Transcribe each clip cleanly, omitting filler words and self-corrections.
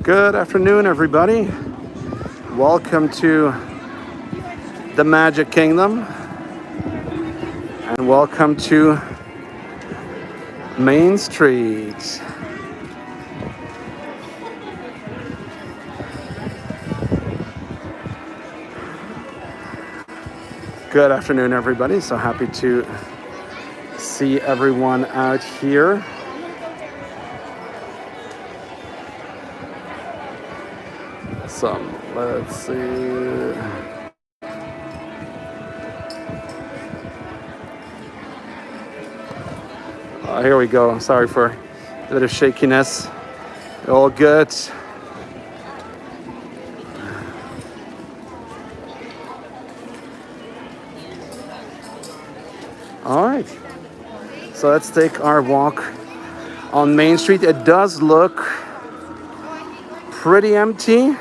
Good afternoon, everybody. Welcome to the Magic Kingdom and welcome to Main Street. Good afternoon, everybody. So happy to see everyone out here. So let's see. Here we go. Sorry for a bit of shakiness. All good. All right. So let's take our walk on Main Street. It does look pretty empty,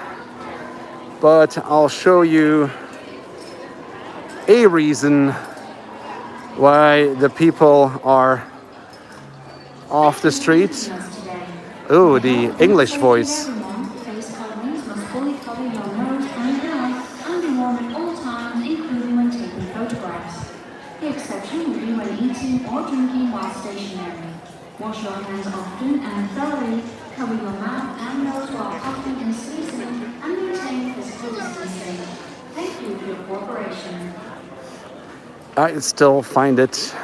but I'll show you a reason why the people are off the street. Oh, the English voice. Face coverings must fully cover your nose and mouth and be worn at all times, including when taking photographs. The exception will be when eating or drinking while stationary. Wash your hands often and thoroughly. Cover your mouth and nose while coughing and sneezing, and maintain physical distancing. Thank you for your cooperation. I still find it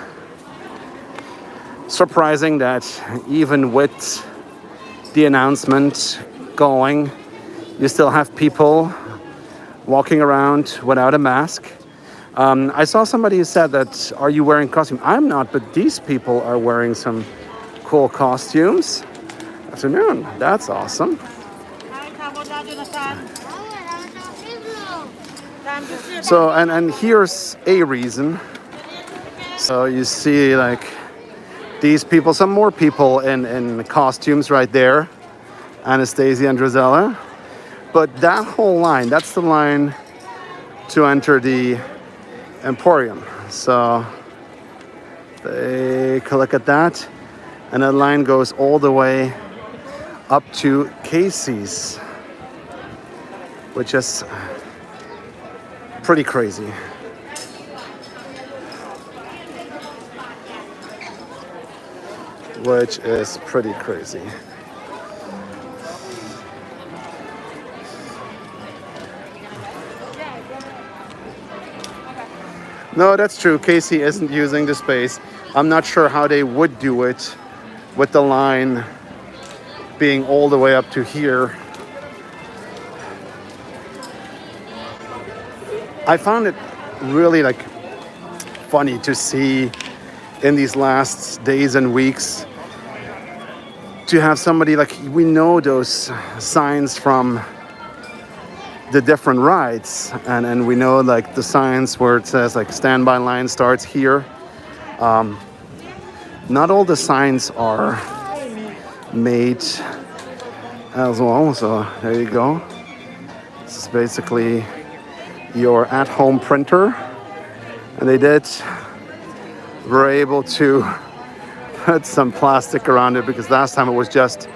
surprising that even with the announcement going, you still have people walking around without a mask. I saw somebody who said that, are you wearing costume? I'm not, but these people are wearing some cool costumes. Afternoon, that's awesome. So, and here's a reason. So you see like these people, some more people in costumes right there. Anastasia and Drizella. But that whole line, that's the line to enter the Emporium. So take a look at that. And that line goes all the way up to Casey's, which is pretty crazy. Which is pretty crazy. No, that's true. Casey isn't using the space. I'm not sure how they would do it with the line being all the way up to here. I found it really funny to see in these last days and weeks to have somebody we know those signs from the different rides, and we know the signs where it says standby line starts here. Not all the signs are made as well, so there you go. This is basically your at-home printer, and were able to put some plastic around it because last time it was just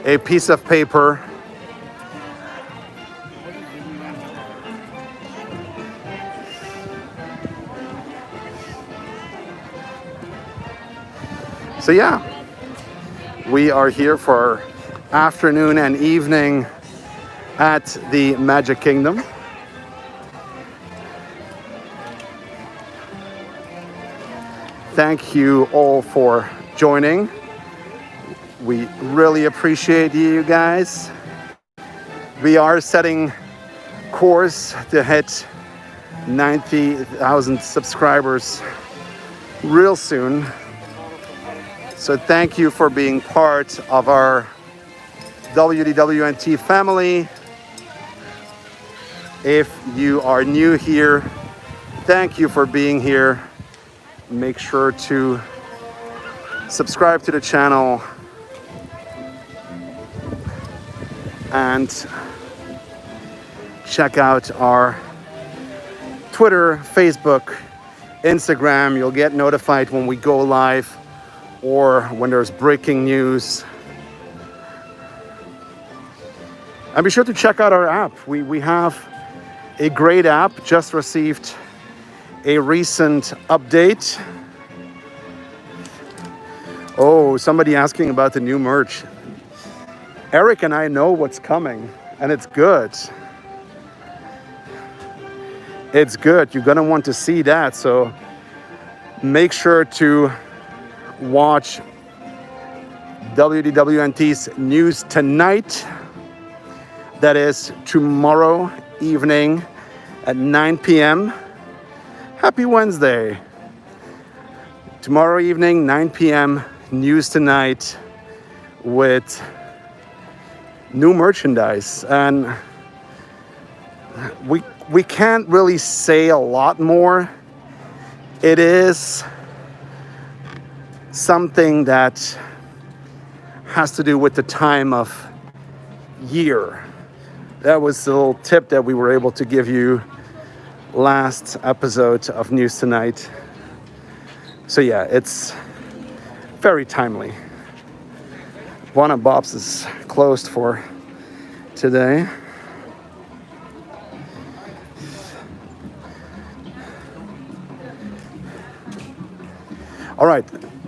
a piece of paper. So yeah, we are here for afternoon and evening at the Magic Kingdom. Thank you all for joining. We really appreciate you guys. We are setting course to hit 90,000 subscribers real soon. So thank you for being part of our WDWNT family. If you are new here, thank you for being here. Make sure to subscribe to the channel and check out our Twitter, Facebook, Instagram. You'll get notified when we go live or when there's breaking news. And be sure to check out our app. We have a great app, just received a recent update. Oh, somebody asking about the new merch. Eric and I know what's coming, and it's good. It's good. You're gonna want to see that, so make sure to watch WDWNT's News Tonight. That is tomorrow evening at 9 p.m. Happy Wednesday. Tomorrow evening, 9 p.m., News Tonight with new merchandise. And we can't really say a lot more. It is something that has to do with the time of year. That was the little tip that we were able to give you last episode of News Tonight. So yeah, it's very timely. One of Bob's is closed for today. All right,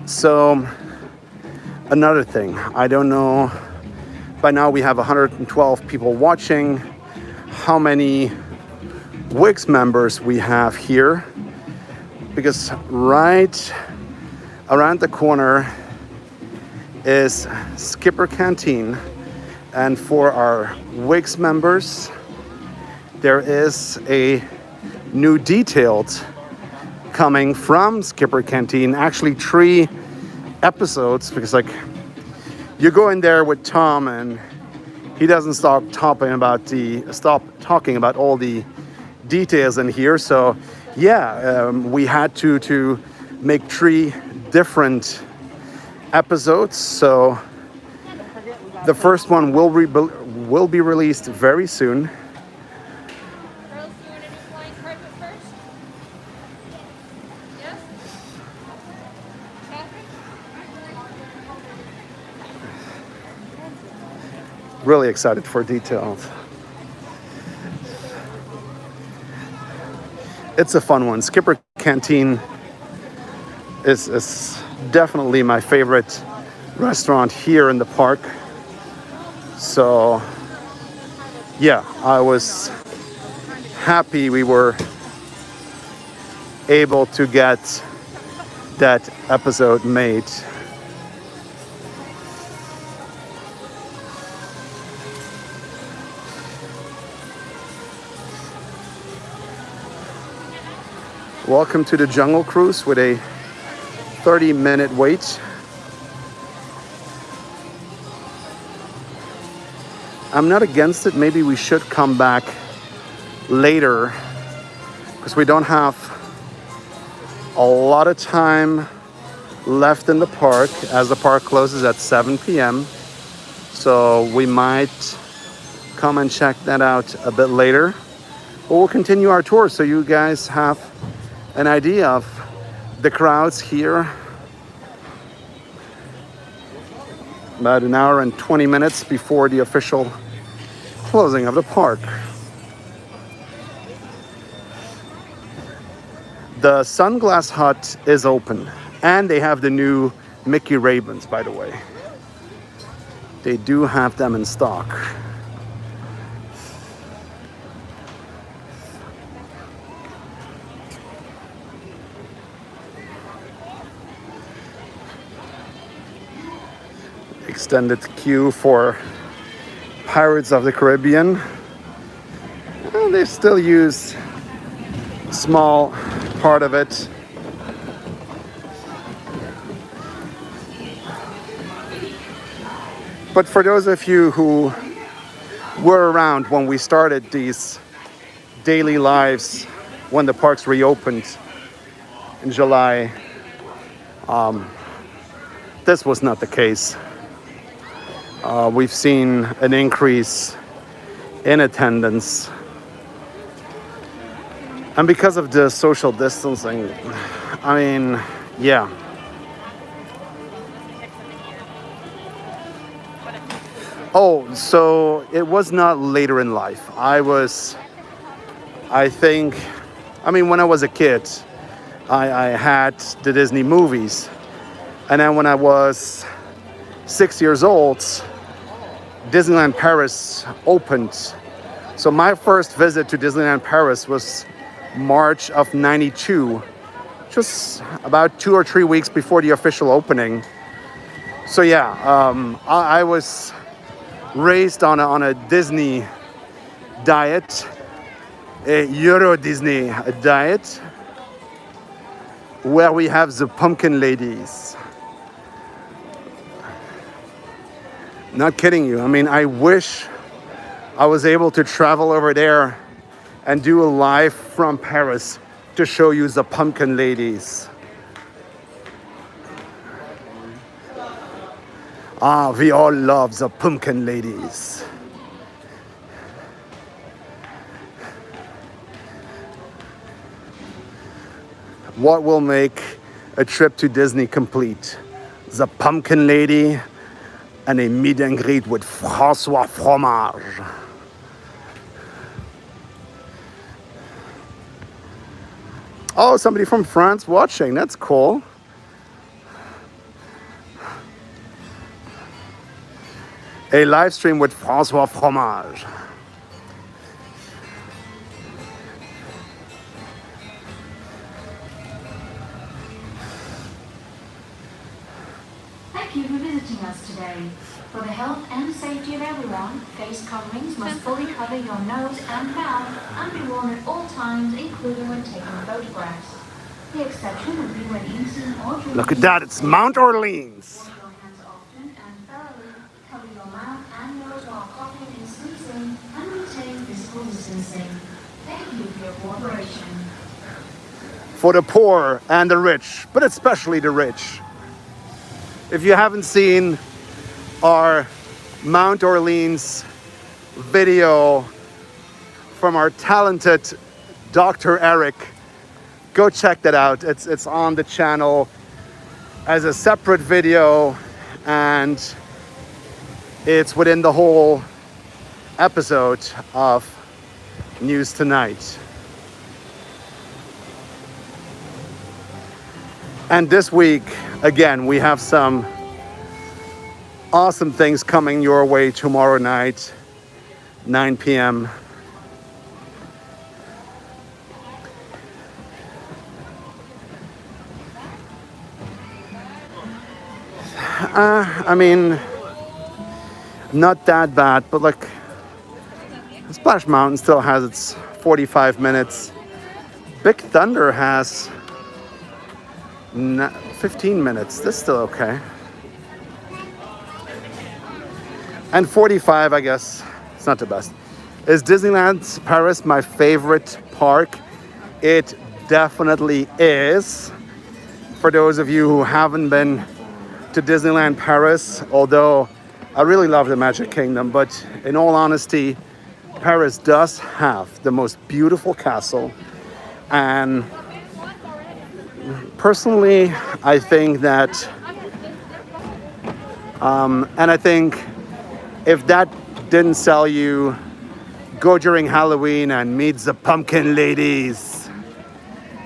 so another thing, I don't know, by now we have 112 people watching, how many WIGS members we have here, because right around the corner is Skipper Canteen, and for our WIGS members, there is a new detailed coming from Skipper Canteen, actually 3 episodes, because like you go in there with Tom and he doesn't stop talking about all the details in here. So yeah, we had to make 3 different episodes. So the first one will be released very soon. Really excited for details. It's a fun one. Skipper Canteen is definitely my favorite restaurant here in the park. So yeah, I was happy we were able to get that episode made. Welcome to the Jungle Cruise with a 30-minute wait. I'm not against it. Maybe we should come back later because we don't have a lot of time left in the park as the park closes at 7 p.m. So we might come and check that out a bit later. But we'll continue our tour so you guys have an idea of the crowds here. About an hour and 20 minutes before the official closing of the park. The Sunglass Hut is open, and they have the new Mickey Ray-Bans, by the way. They do have them in stock. Extended queue for Pirates of the Caribbean. Well, they still use a small part of it. But for those of you who were around when we started these daily lives, when the parks reopened in July, this was not the case. We've seen an increase in attendance. And because of the social distancing, I mean, yeah. Oh, so it was not later in life. I think, I mean, when I was a kid, I had the Disney movies. And then when I was 6 years old, Disneyland Paris opened. So my first visit to Disneyland Paris was March of '92, just about 2 or 3 weeks before the official opening. So yeah, I was raised on a Disney diet, a Euro Disney diet, where we have the pumpkin ladies. Not kidding you. I mean, I wish I was able to travel over there and do a live from Paris to show you the pumpkin ladies. Ah, we all love the pumpkin ladies. What will make a trip to Disney complete? The pumpkin lady and a meet and greet with François Fromage. Oh, somebody from France watching. That's cool. A live stream with François Fromage. Thank you for visiting us today. For the health and safety of everyone, face coverings must fully cover your nose and mouth and be worn at all times, including when taking photographs. The exception would be when eating or drinking. Look at that, it's Mount Orleans. Wash your hands often and thoroughly. Cover your mouth and nose while coughing and sneezing and maintain physical distancing. Thank you for your cooperation. For the poor and the rich, but especially the rich. If you haven't seen our Mount Orleans video from our talented Dr. Eric, go check that out. It's on the channel as a separate video, and it's within the whole episode of News Tonight. And this week, again, we have some awesome things coming your way tomorrow night, 9 p.m. I mean, not that bad, but like, Splash Mountain still has its 45 minutes. Big Thunder has 15 minutes. That's still okay. And 45, I guess, it's not the best. Is Disneyland Paris my favorite park? It definitely is. For those of you who haven't been to Disneyland Paris, although I really love the Magic Kingdom, but in all honesty, Paris does have the most beautiful castle. And personally, I think that, and I think if that didn't sell you, go during Halloween and meet the pumpkin ladies.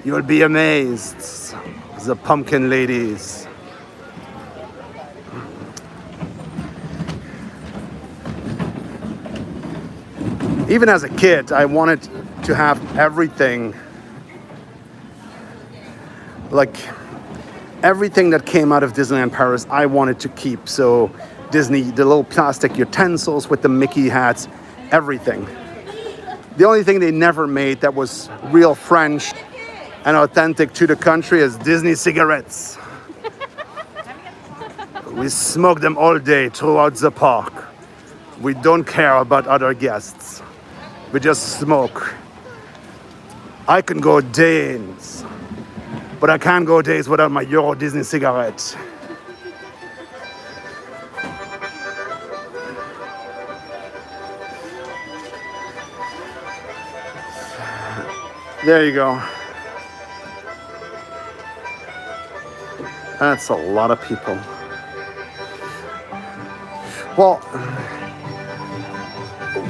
You'll be amazed. The pumpkin ladies. Even as a kid, I wanted to have everything. Like, everything that came out of Disneyland Paris, I wanted to keep. So Disney, the little plastic utensils with the Mickey hats, everything. The only thing they never made that was real French and authentic to the country is Disney cigarettes. We smoke them all day throughout the park. We don't care about other guests. We just smoke. I can go days, but I can't go days without my Euro Disney cigarette. There you go. That's a lot of people. Well,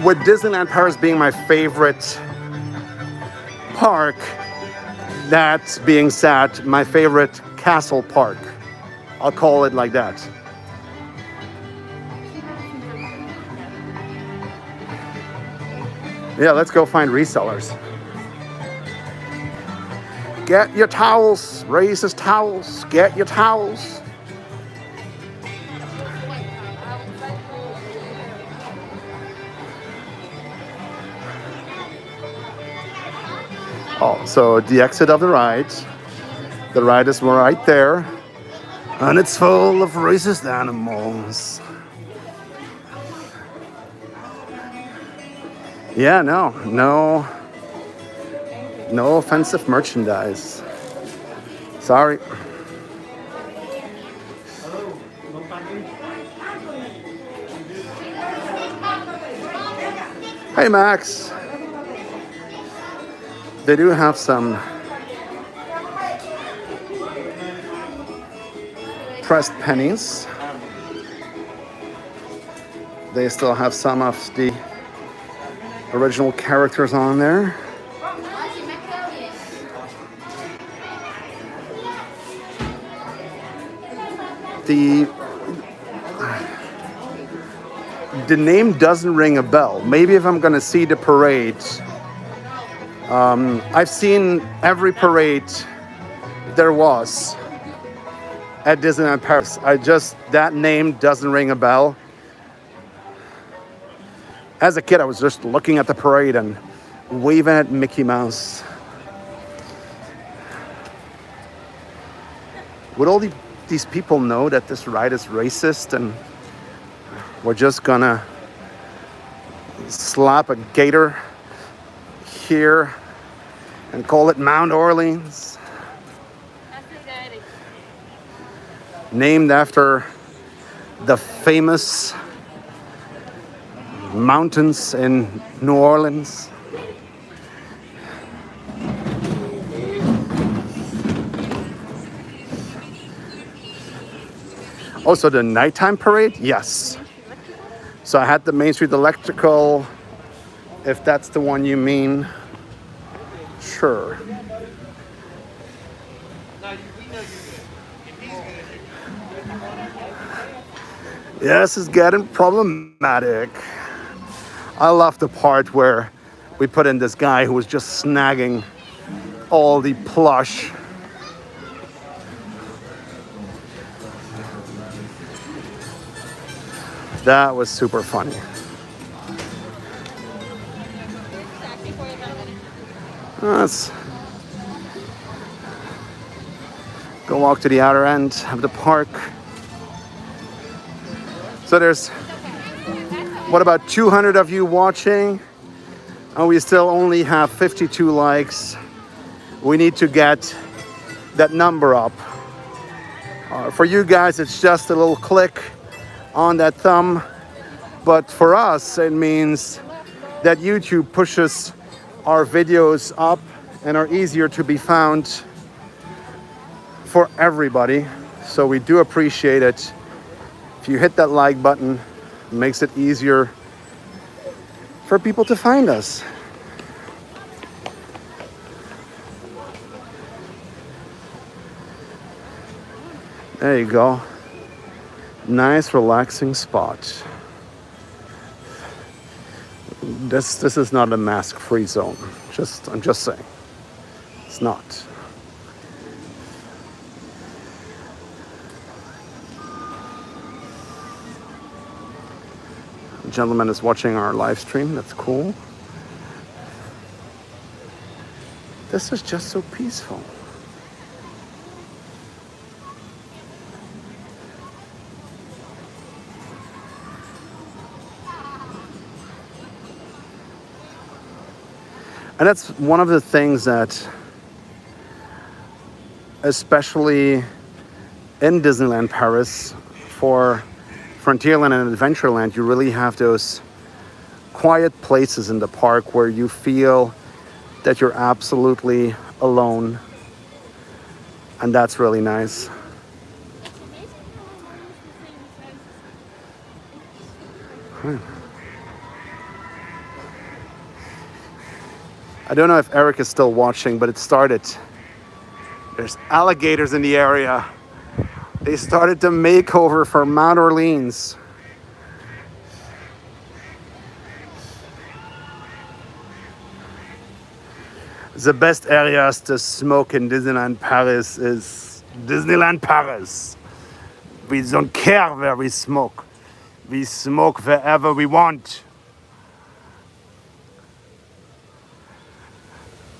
with Disneyland Paris being my favorite park, that being said, my favorite castle park. I'll call it like that. Yeah, let's go find resellers. Get your towels, racist towels, get your towels. Oh, so the exit of the ride is right there, and it's full of racist animals. Yeah, no offensive merchandise. Sorry. Hey, Max. They do have some pressed pennies. They still have some of the original characters on there. The name doesn't ring a bell. Maybe if I'm gonna see the parade. I've seen every parade there was at Disneyland Paris. That name doesn't ring a bell. As a kid, I was just looking at the parade and waving at Mickey Mouse. Would all these people know that this ride is racist and we're just gonna slap a gator here and call it Mount Orleans? Named after the famous mountains in New Orleans. Also, the nighttime parade? Yes. So I had the Main Street Electrical, if that's the one you mean. Sure. Yeah, this is getting problematic. I love the part where we put in this guy who was just snagging all the plush. That was super funny. Let's go walk to the outer end of the park. So there's, what, about 200 of you watching? And we still only have 52 likes. We need to get that number up. For you guys, it's just a little click on that thumb. But for us, it means that YouTube pushes our videos up and are easier to be found for everybody. So we do appreciate it. If you hit that like button, it makes it easier for people to find us. There you go. Nice, relaxing spot. This is not a mask-free zone. I'm just saying. It's not. The gentleman is watching our live stream. That's cool. This is just so peaceful. And that's one of the things that, especially in Disneyland Paris, for Frontierland and Adventureland, you really have those quiet places in the park where you feel that you're absolutely alone. And that's really nice. I don't know if Eric is still watching, but it started. There's alligators in the area. They started the makeover for Mount Orleans. The best areas to smoke in Disneyland Paris is Disneyland Paris. We don't care where we smoke. We smoke wherever we want.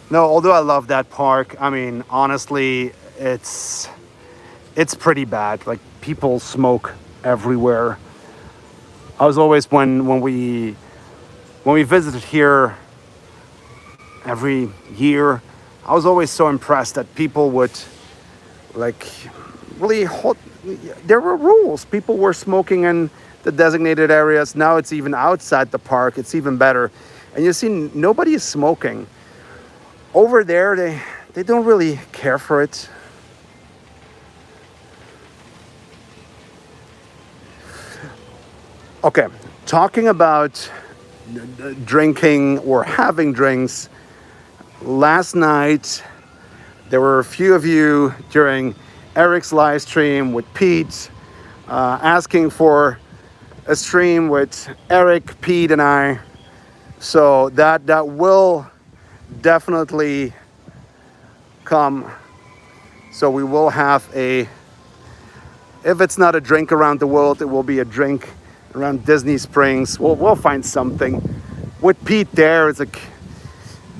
No, although I love that park, I mean, honestly, it's pretty bad. Like, people smoke everywhere. I was always when we visited here every year, I was always so impressed that people would like really hold. There were rules. People were smoking in the designated areas. Now it's even outside the park. It's even better. And you see, nobody is smoking. Over there, they don't really care for it. Okay, talking about drinking or having drinks. Last night, there were a few of you during Eric's live stream with Pete asking for a stream with Eric, Pete, and I. So that will definitely come. So we will have if it's not a drink around the world, it will be a drink around Disney Springs. We'll find something. With Pete there, it's like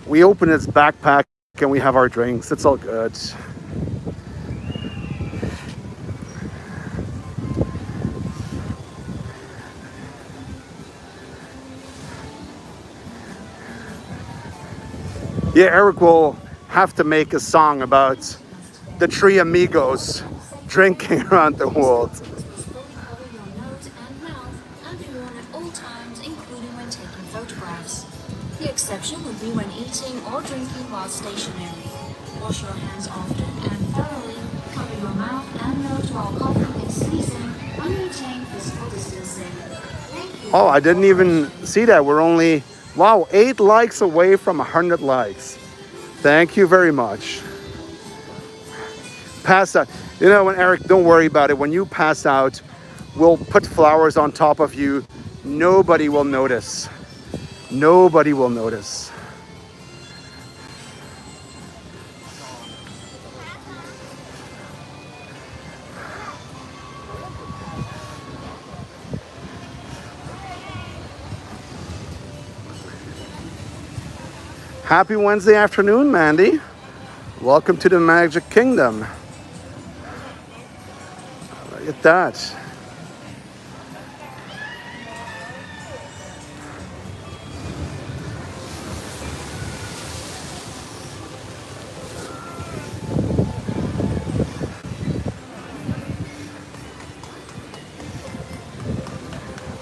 we open his backpack and we have our drinks. It's all good. Yeah, Eric will have to make a song about the three amigos drinking around the world. The exception would be when eating or drinking while stationary. Wash your hands often and thoroughly. Cover your mouth and nose while coughing and sneezing and maintain physical distancing. Thank you. Oh, I didn't even see that. We're only, wow, 8 likes away from 100 likes. Thank you very much. Pass out. You know, when Eric, don't worry about it. When you pass out, we'll put flowers on top of you. Nobody will notice. Nobody will notice. Happy Wednesday afternoon, Mandy. Welcome to the Magic Kingdom. Look at that.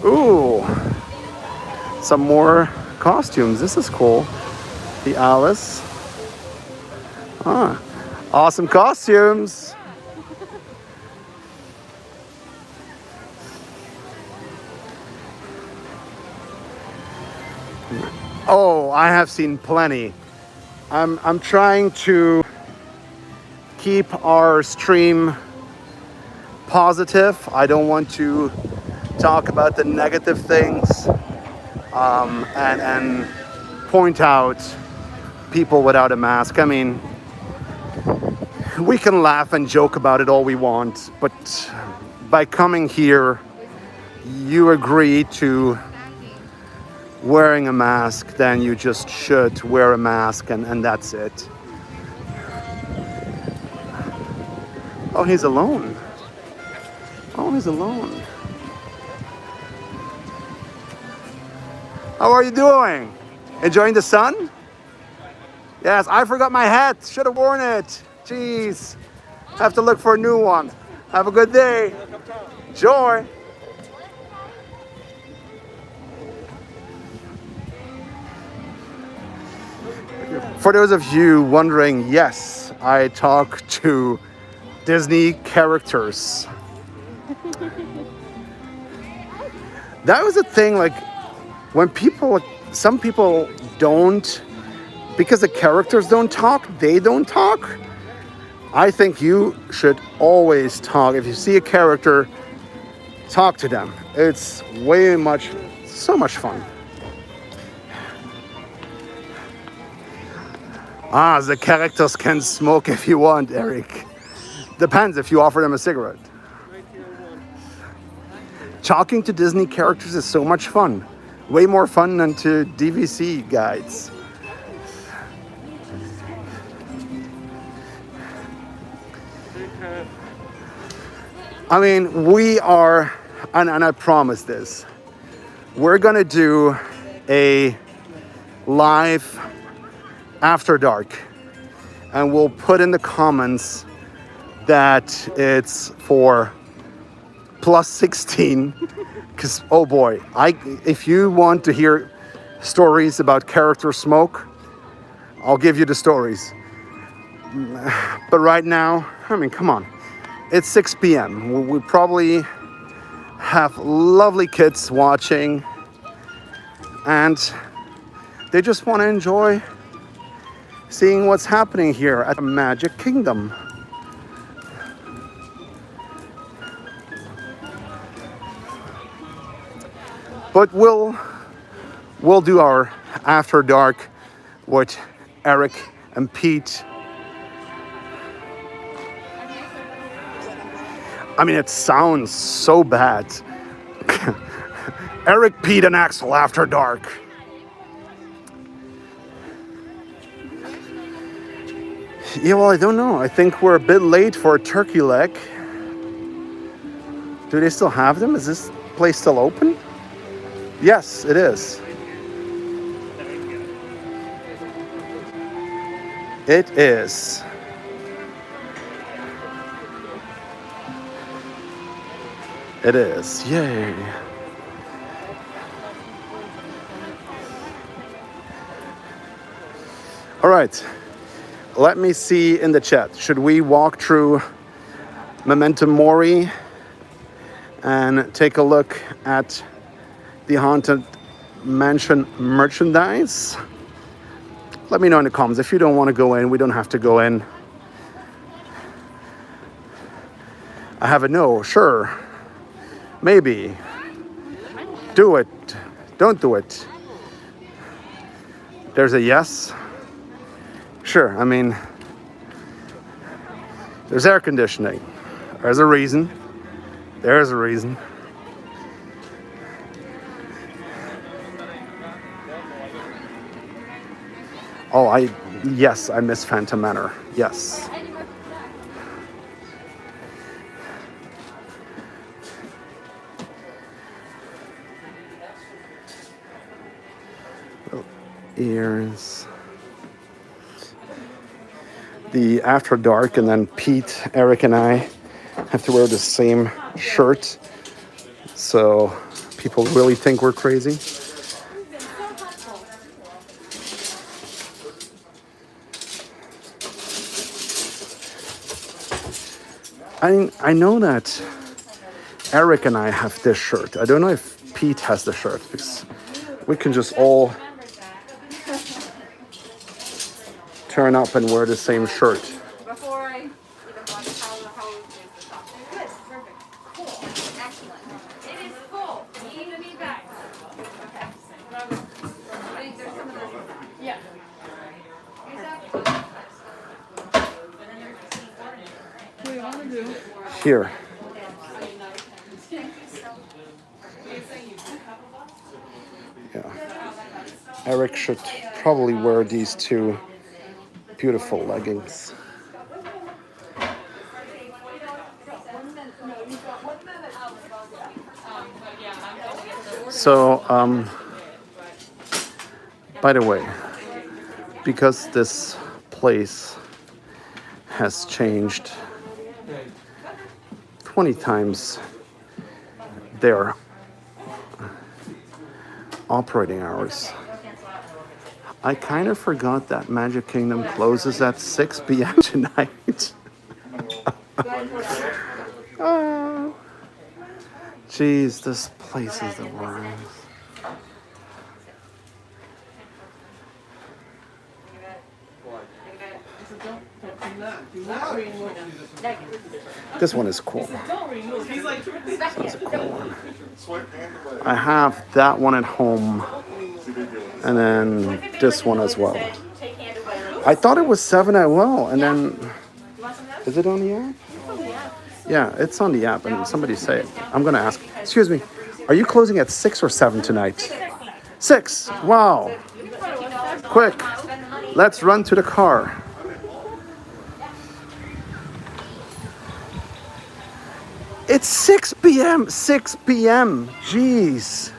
Ooh, some more costumes. This is cool. The Alice. Ah, awesome costumes. Oh, I have seen plenty. I'm trying to keep our stream positive. I don't want to talk about the negative things and point out people without a mask. I mean, we can laugh and joke about it all we want, but by coming here, you agree to wearing a mask, then you just should wear a mask, and that's it. Oh, he's alone. Oh, he's alone. How are you doing? Enjoying the sun? Yes, I forgot my hat. Should have worn it. Jeez. Have to look for a new one. Have a good day. Enjoy. For those of you wondering, yes, I talk to Disney characters. That was a thing, like, when people, some people don't because the characters don't talk, they don't talk. I think you should always talk. If you see a character, talk to them. It's so much fun. Ah, the characters can smoke if you want, Eric. Depends if you offer them a cigarette. Talking to Disney characters is so much fun. Way more fun than to DVC guides. I mean, we are, and I promise this, we're gonna do a live after dark, and we'll put in the comments that it's for plus 16, because oh boy, if you want to hear stories about character smoke, I'll give you the stories. But right now, I mean, come on, it's 6 p.m. We probably have lovely kids watching, and they just want to enjoy seeing what's happening here at the Magic Kingdom. But we'll do our after dark with Eric and Pete. I mean, it sounds so bad. Eric, Pete, and Axel after dark. Yeah, well, I don't know. I think we're a bit late for a turkey leg. Do they still have them? Is this place still open? Yes, it is. It is. It is. Yay. All right. Let me see in the chat. Should we walk through Memento Mori and take a look at the Haunted Mansion merchandise? Let me know in the comments. If you don't want to go in, we don't have to go in. I have a no. Sure. Maybe. Do it. Don't do it. There's a yes. Sure. I mean, there's air conditioning. There's a reason. There's a reason. Oh, yes, I miss Phantom Manor. Yes. Ears. The After Dark, and then Pete, Eric, and I have to wear the same shirt, so people really think we're crazy. I know that Eric and I have this shirt. I don't know if Pete has the shirt, because we can just all turn up and wear the same shirt. Before I even watch how good, perfect, cool, excellent. It is full. You need to be back. Okay. I think there's some of this. Yeah. What do you want to do? Here. Yeah. Eric should probably wear these two beautiful leggings. So, by the way, because this place has changed 20 times their operating hours, I kind of forgot that Magic Kingdom closes at 6 p.m. tonight. Oh, jeez, this place is the worst. This one is cool. This one's a cool one. I have that one at home, and then this one as well. I thought it was 7 as well, and then is it on the app? Yeah, it's on the app, and somebody say it. I'm gonna ask. Excuse me, are you closing at 6 or 7 tonight? 6. Wow. Quick, let's run to the car. It's 6 p.m. 6 p.m. Jeez.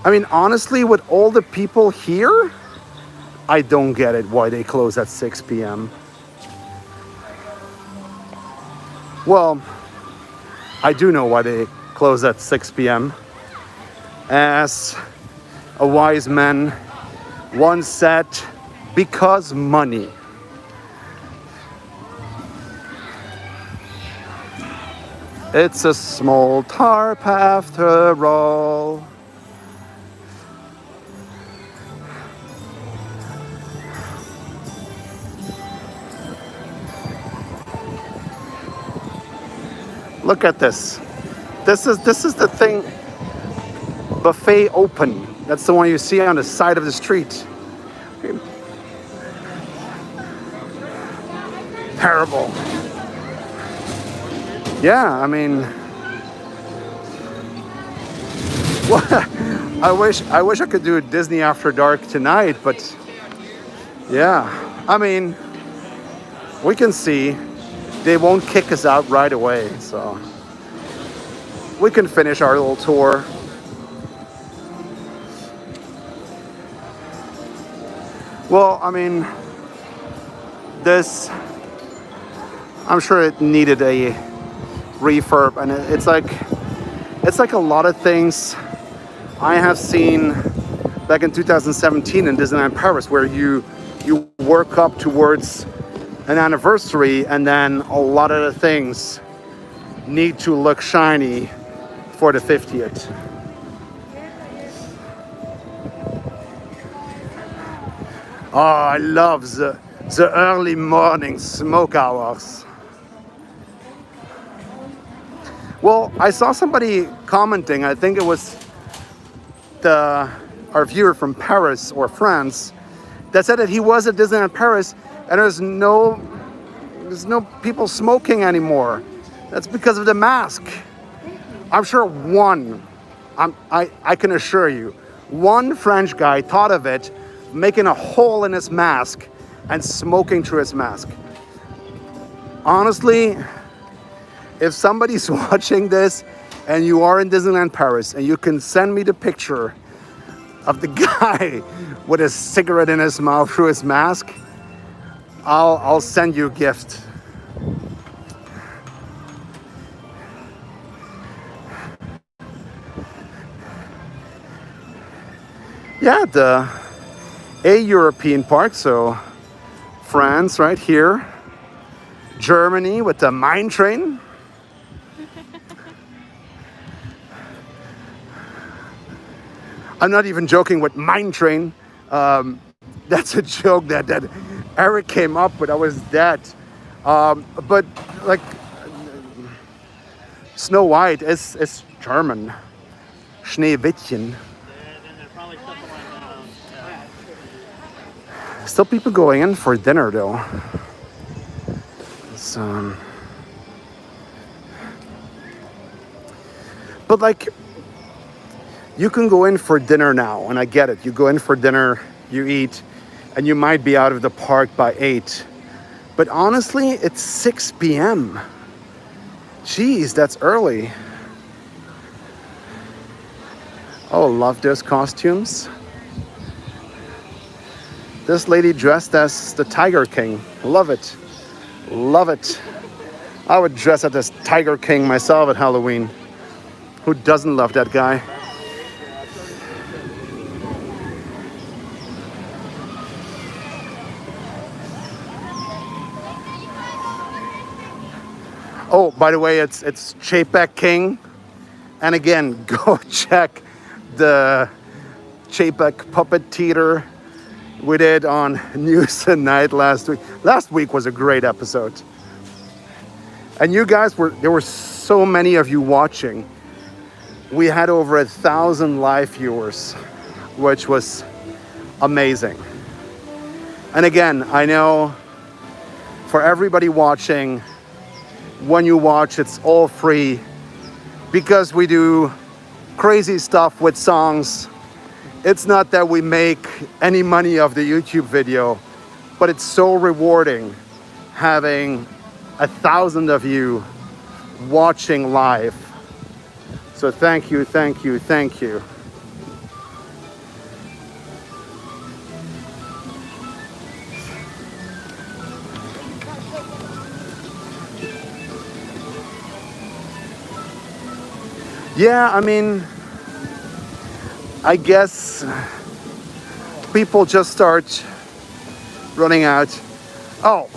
I mean, honestly, with all the people here, I don't get it why they close at 6 p.m. Well, I do know why they close at 6 p.m. As a wise man once said, because money. It's a small tarp after all. Look at this. This is the thing. Buffet open. That's the one you see on the side of the street. Terrible. Yeah, I mean, well, I wish I could do Disney After Dark tonight, but yeah, I mean, we can see they won't kick us out right away, so we can finish our little tour. Well, I mean, this, I'm sure it needed a refurb, and it's like a lot of things I have seen back in 2017 in Disneyland Paris, where you work up towards an anniversary, and then a lot of the things need to look shiny for the 50th. Oh, I love the early morning smoke hours. Well, I saw somebody commenting, I think it was our viewer from Paris or France, that said that he was at Disneyland Paris and there's no people smoking anymore. That's because of the mask. I'm sure I can assure you, one French guy thought of it, making a hole in his mask and smoking through his mask. Honestly, if somebody's watching this and you are in Disneyland Paris and you can send me the picture of the guy with a cigarette in his mouth through his mask, I'll send you a gift. Yeah, a European park, so France right here, Germany with the mine train. I'm not even joking with mine train. That's a joke that Eric came up with. I was dead. But like Snow White is German. Schneewittchen. Still people going in for dinner though. So, but like, you can go in for dinner now, and I get it. You go in for dinner, you eat, and you might be out of the park by 8. But honestly, it's 6 p.m. Jeez, that's early. Oh, love those costumes. This lady dressed as the Tiger King. Love it. Love it. I would dress as this Tiger King myself at Halloween. Who doesn't love that guy? Oh, by the way, it's Chapek King. And again, go check the Chapek Puppet Theater we did on News at Night last week. Last week was a great episode. And you guys there were so many of you watching. We had over 1,000 live viewers, which was amazing. And again, I know for everybody watching, when you watch, it's all free because we do crazy stuff with songs. It's not that we make any money off the YouTube video, but it's so rewarding having 1,000 of you watching live. So thank you, thank you, thank you. Yeah, I mean, I guess people just start running out. Oh,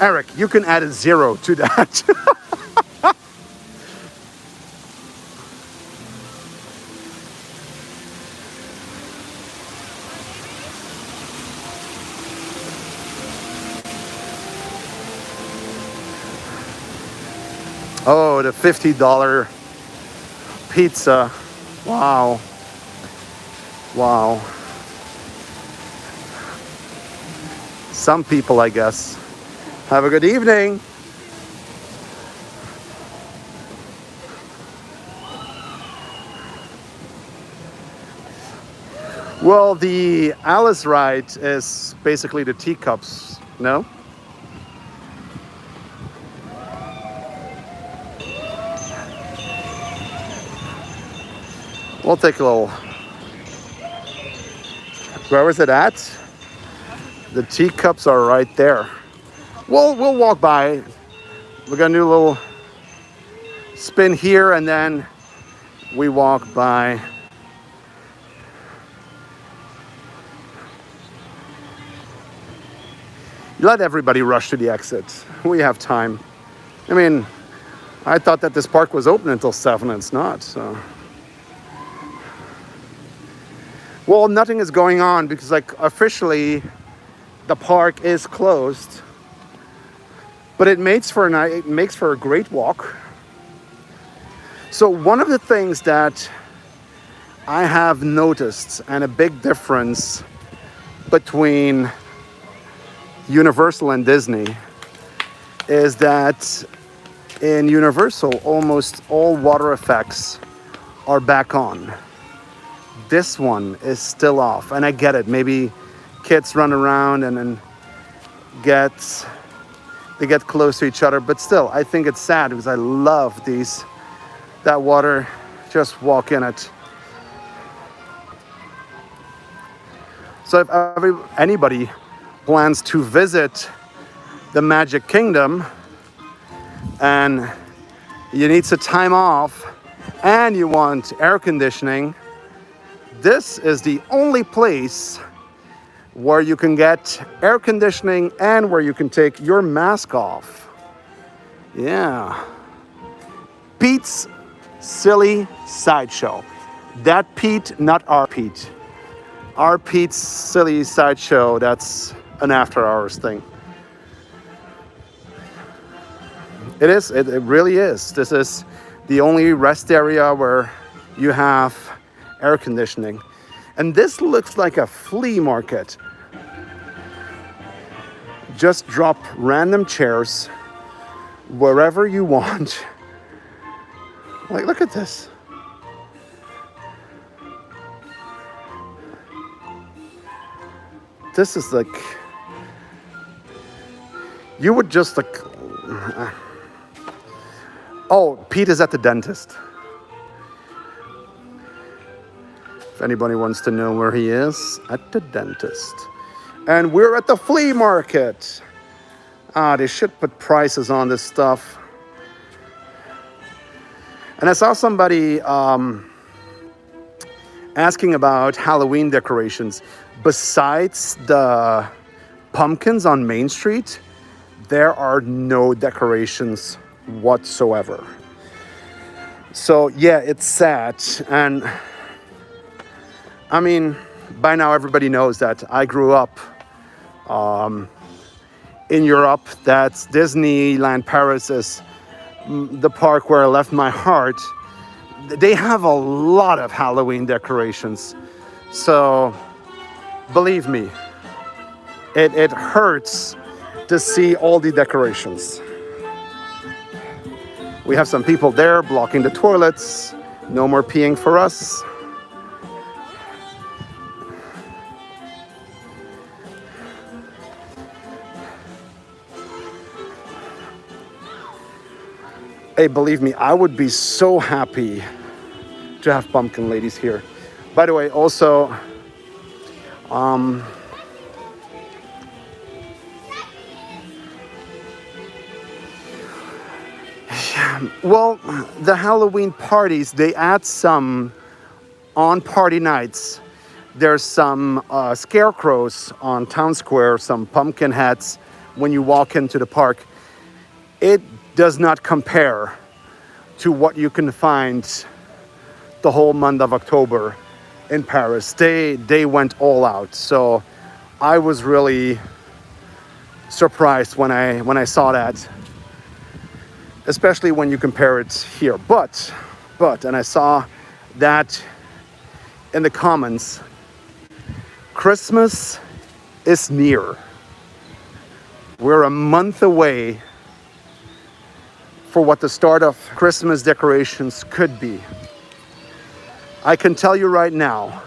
Eric, you can add a 0 to that. Oh, the $50 pizza. Wow. Wow. Some people, I guess. Have a good evening. Well, the Alice ride is basically the teacups, no? We'll take a little. Where was it at? The teacups are right there. We'll walk by. We're gonna do a little spin here and then we walk by. Let everybody rush to the exit. We have time. I mean, I thought that this park was open until 7 and it's not, so. Well, nothing is going on because like officially the park is closed, but it makes for a great walk. So one of the things that I have noticed and a big difference between Universal and Disney is that in Universal almost all water effects are back on. This one is still off, and I get it. Maybe kids run around and then they get close to each other, but still, I think it's sad because I love that water. Just walk in it. So if anybody plans to visit the Magic Kingdom and you need some time off and you want air conditioning, this is the only place where you can get air conditioning and where you can take your mask off. Yeah. Pete's Silly Sideshow. That Pete, not our Pete. Our Pete's Silly Sideshow, that's an after hours thing. It is, it really is. This is the only rest area where you have air conditioning. And this looks like a flea market. Just drop random chairs wherever you want. Like, look at this. This is like, you would just like, oh, Pete is at the dentist. If anybody wants to know where he is, at the dentist. And we're at the flea market. They should put prices on this stuff. And I saw somebody asking about Halloween decorations. Besides the pumpkins on Main Street, there are no decorations whatsoever. So yeah, it's sad. And I mean, by now everybody knows that I grew up in Europe. That's Disneyland Paris is the park where I left my heart. They have a lot of Halloween decorations. So believe me, it hurts to see all the decorations. We have some people there blocking the toilets. No more peeing for us. Hey, believe me, I would be so happy to have pumpkin ladies here. By the way, also, well, the Halloween parties, they add some on party nights. There's some scarecrows on town square, some pumpkin hats when you walk into the park. It does not compare to what you can find the whole month of October in Paris. They went all out. So I was really surprised when I saw that, especially when you compare it here. But, and I saw that in the comments, Christmas is near. We're a month away for what the start of Christmas decorations could be. I can tell you right now,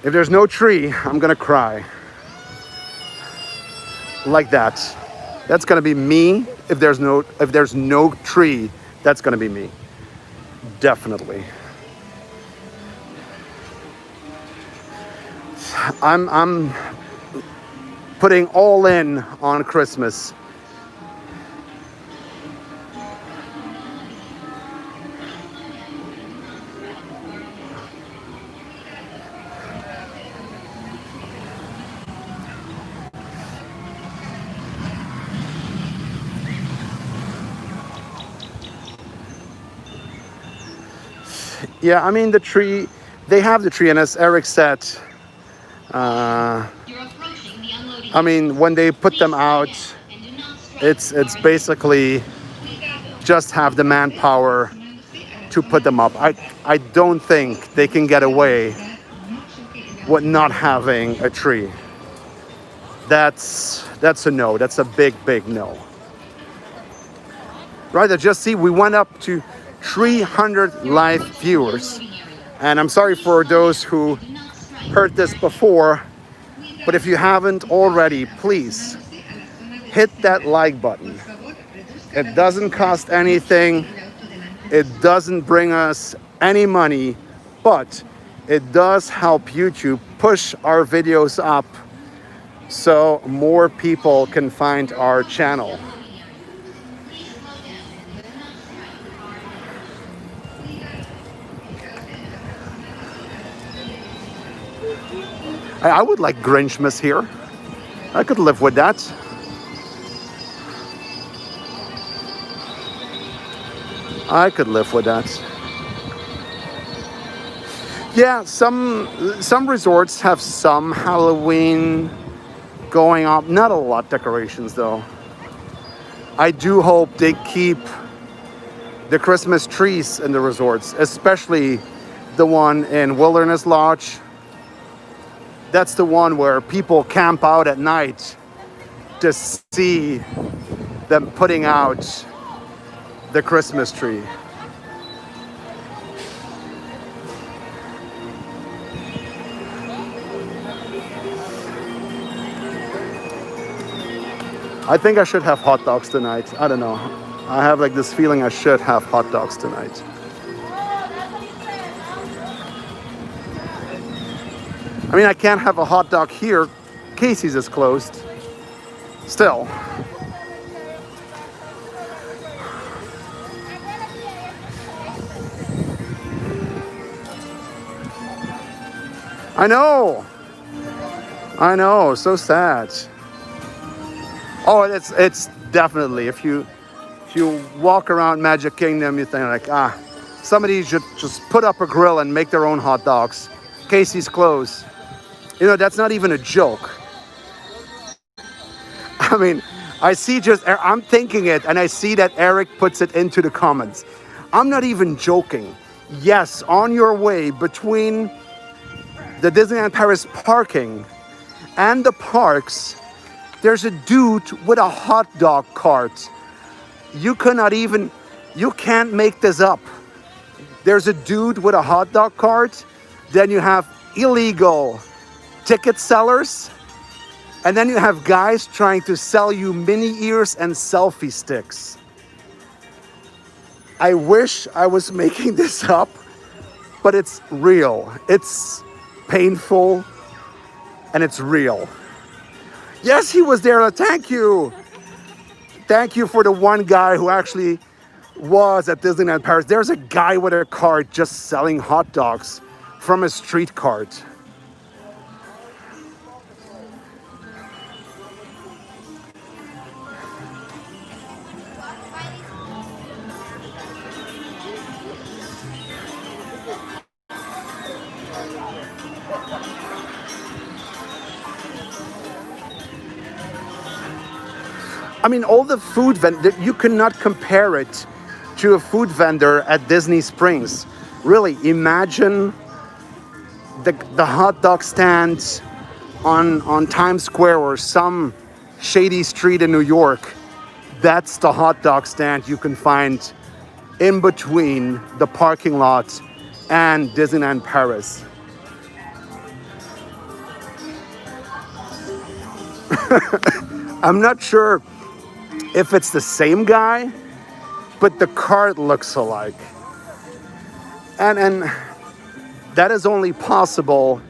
if there's no tree, I'm gonna cry. Like that. That's gonna be me. If there's no tree, that's gonna be me. Definitely. I'm putting all in on Christmas. Yeah, I mean the tree, they have the tree, and as Eric said, I mean when they put them out, it's basically just have the manpower to put them up. I don't think they can get away with not having a tree. That's a no. That's a big no. Right, I just see we went up to 300 live viewers, and I'm sorry for those who heard this before, but if you haven't already, please hit that like button. It doesn't cost anything, it doesn't bring us any money, but it does help YouTube push our videos up so more people can find our channel. I would like Grinchmas here. I could live with that. I could live with that. Yeah, some resorts have some Halloween going up. Not a lot of decorations though. I do hope they keep the Christmas trees in the resorts, especially the one in Wilderness Lodge. That's the one where people camp out at night to see them putting out the Christmas tree. I think I should have hot dogs tonight. I don't know. I have like this feeling I should have hot dogs tonight. I mean, I can't have a hot dog here. Casey's is closed. Still. I know, so sad. Oh, it's definitely, if you walk around Magic Kingdom, you think like, somebody should just put up a grill and make their own hot dogs. Casey's clothes. You know, that's not even a joke. I mean, I'm thinking it, and I see that Eric puts it into the comments. I'm not even joking. Yes, on your way between the Disneyland Paris parking and the parks, there's a dude with a hot dog cart. You can't make this up. There's a dude with a hot dog cart, then you have illegal ticket sellers, and then you have guys trying to sell you mini ears and selfie sticks. I wish I was making this up, but it's real. It's painful, and it's real. Yes, he was there. Thank you. Thank you for the one guy who actually was at Disneyland Paris. There's a guy with a cart just selling hot dogs from a street cart. I mean, all the food you cannot compare it to a food vendor at Disney Springs. Really, imagine the hot dog stands on Times Square or some shady street in New York. That's the hot dog stand you can find in between the parking lot and Disneyland Paris. I'm not sure if it's the same guy, but the cart looks alike. And that is only possible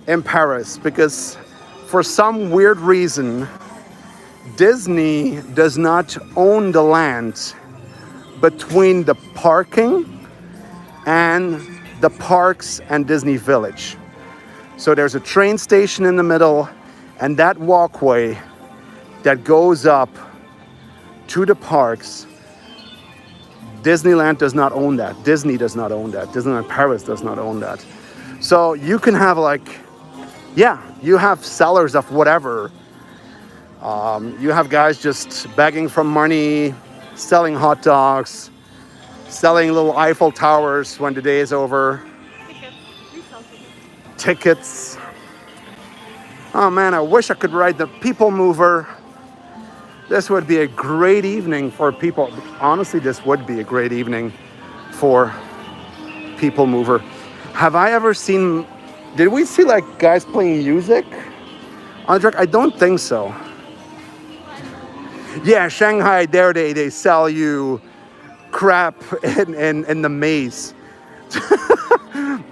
in Paris because for some weird reason, Disney does not own the land between the parking and the parks and Disney Village. So there's a train station in the middle, and that walkway that goes up to the parks, Disneyland does not own that. Disney does not own that. Disneyland Paris does not own that. So you can have you have sellers of whatever. You have guys just begging for money, selling hot dogs, selling little Eiffel Towers when the day is over. Tickets. Oh man, I wish I could ride the People Mover. This would be a great evening for people. Honestly, this would be a great evening for People Mover. Have I ever seen, did we see like guys playing music on the track? I don't think so. Yeah, Shanghai, there they sell you crap in the maze.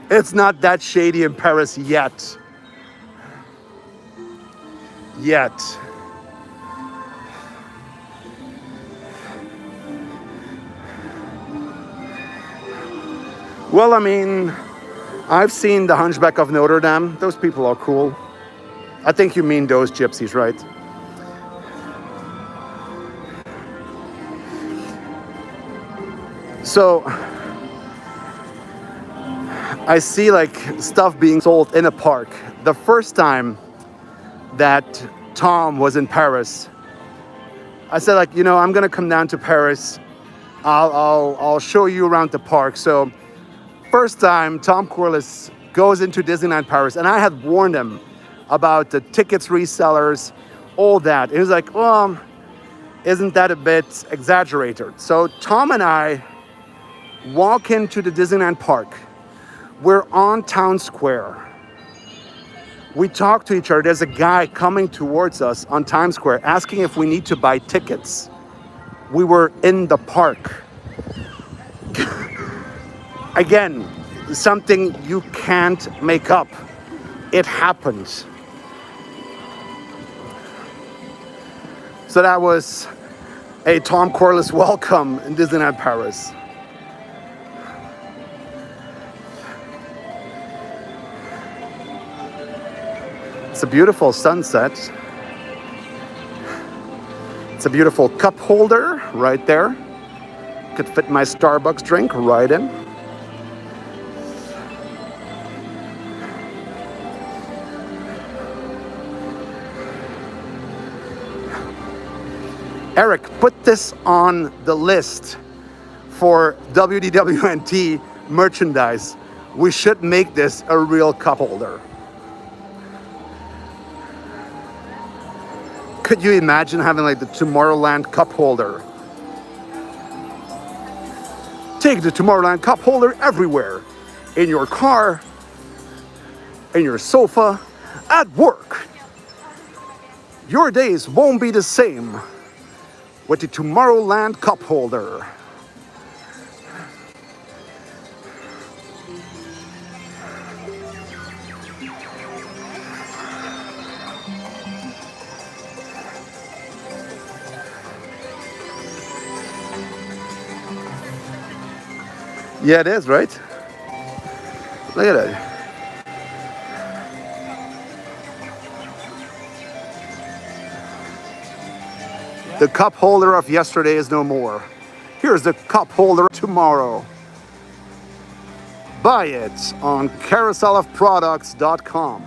It's not that shady in Paris yet. Well, I mean, I've seen the Hunchback of Notre Dame. Those people are cool. I think you mean those gypsies, right? So I see like stuff being sold in a park. The first time that Tom was in Paris, I said like, I'm gonna come down to Paris. I'll show you around the park. So first time Tom Corliss goes into Disneyland Paris, and I had warned him about the tickets resellers, all that. He was like, well, isn't that a bit exaggerated? So Tom and I walk into the Disneyland Park. We're on Town Square. We talk to each other. There's a guy coming towards us on Times Square asking if we need to buy tickets. We were in the park. Again, something you can't make up. It happens. So that was a Tom Corliss welcome in Disneyland Paris. It's a beautiful sunset. It's a beautiful cup holder right there. Could fit my Starbucks drink right in. Eric, put this on the list for WDWNT merchandise. We should make this a real cup holder. Could you imagine having like the Tomorrowland cup holder? Take the Tomorrowland cup holder everywhere. In your car, in your sofa, at work. Your days won't be the same with the Tomorrowland cup holder. Yeah, it is, right? Look at it. The cup holder of yesterday is no more. Here's the cup holder of tomorrow. Buy it on carouselofproducts.com,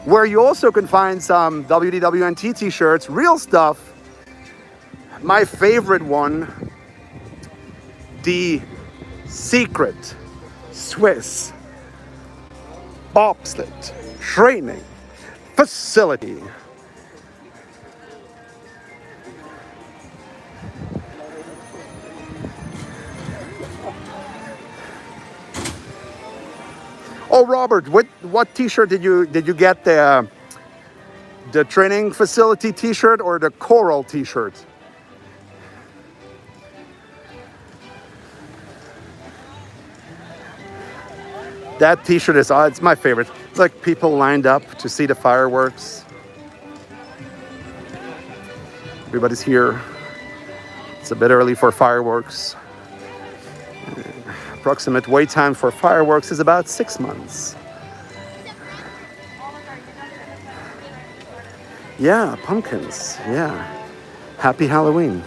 where you also can find some WDWNT t-shirts, real stuff. My favorite one, the Secret Swiss Bobsled Training Facility. Oh, Robert, what T-shirt did you get? The training facility T-shirt or the Coral T-shirt? That T-shirt is it's my favorite. It's like people lined up to see the fireworks. Everybody's here. It's a bit early for fireworks. Approximate wait time for fireworks is about 6 months. Yeah, pumpkins. Yeah. Happy Halloween.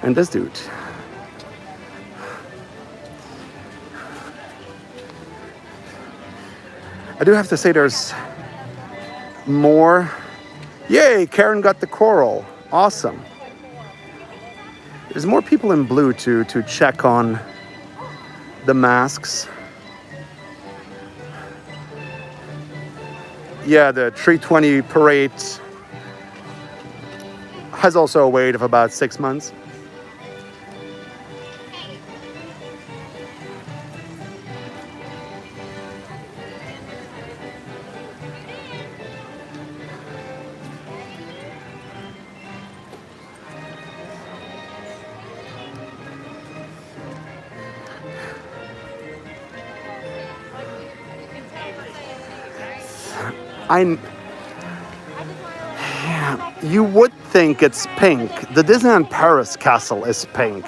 And this dude. I do have to say there's more. Yay, Karen got the coral. Awesome. There's more people in blue to check on the masks. Yeah, the 320 parade has also a wait of about 6 months. Yeah, you would think it's pink. The Disneyland Paris castle is pink.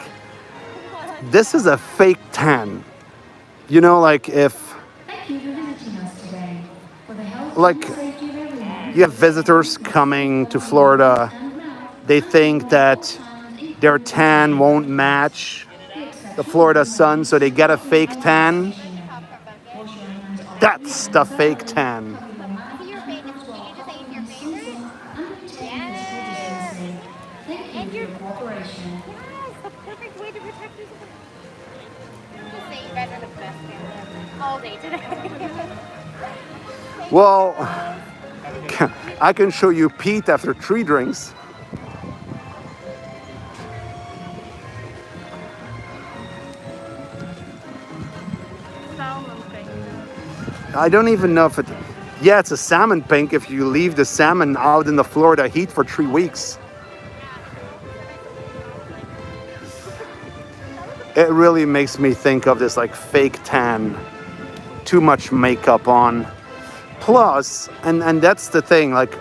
This is a fake tan. You know, like if, Thank you for visiting us today. For the health like, and safety of everyone, you have visitors coming to Florida. They think that their tan won't match the Florida sun, so they get a fake tan. That's the fake tan. Thank you for your cooperation. Yes, the perfect way to protect yourself. Just say you guys are the best family all day today. Well, I can show you Pete after 3 drinks. I don't even know if it... Yeah, it's a salmon pink if you leave the salmon out in the Florida heat for 3 weeks. It really makes me think of this like fake tan. Too much makeup on. Plus, and that's the thing, like,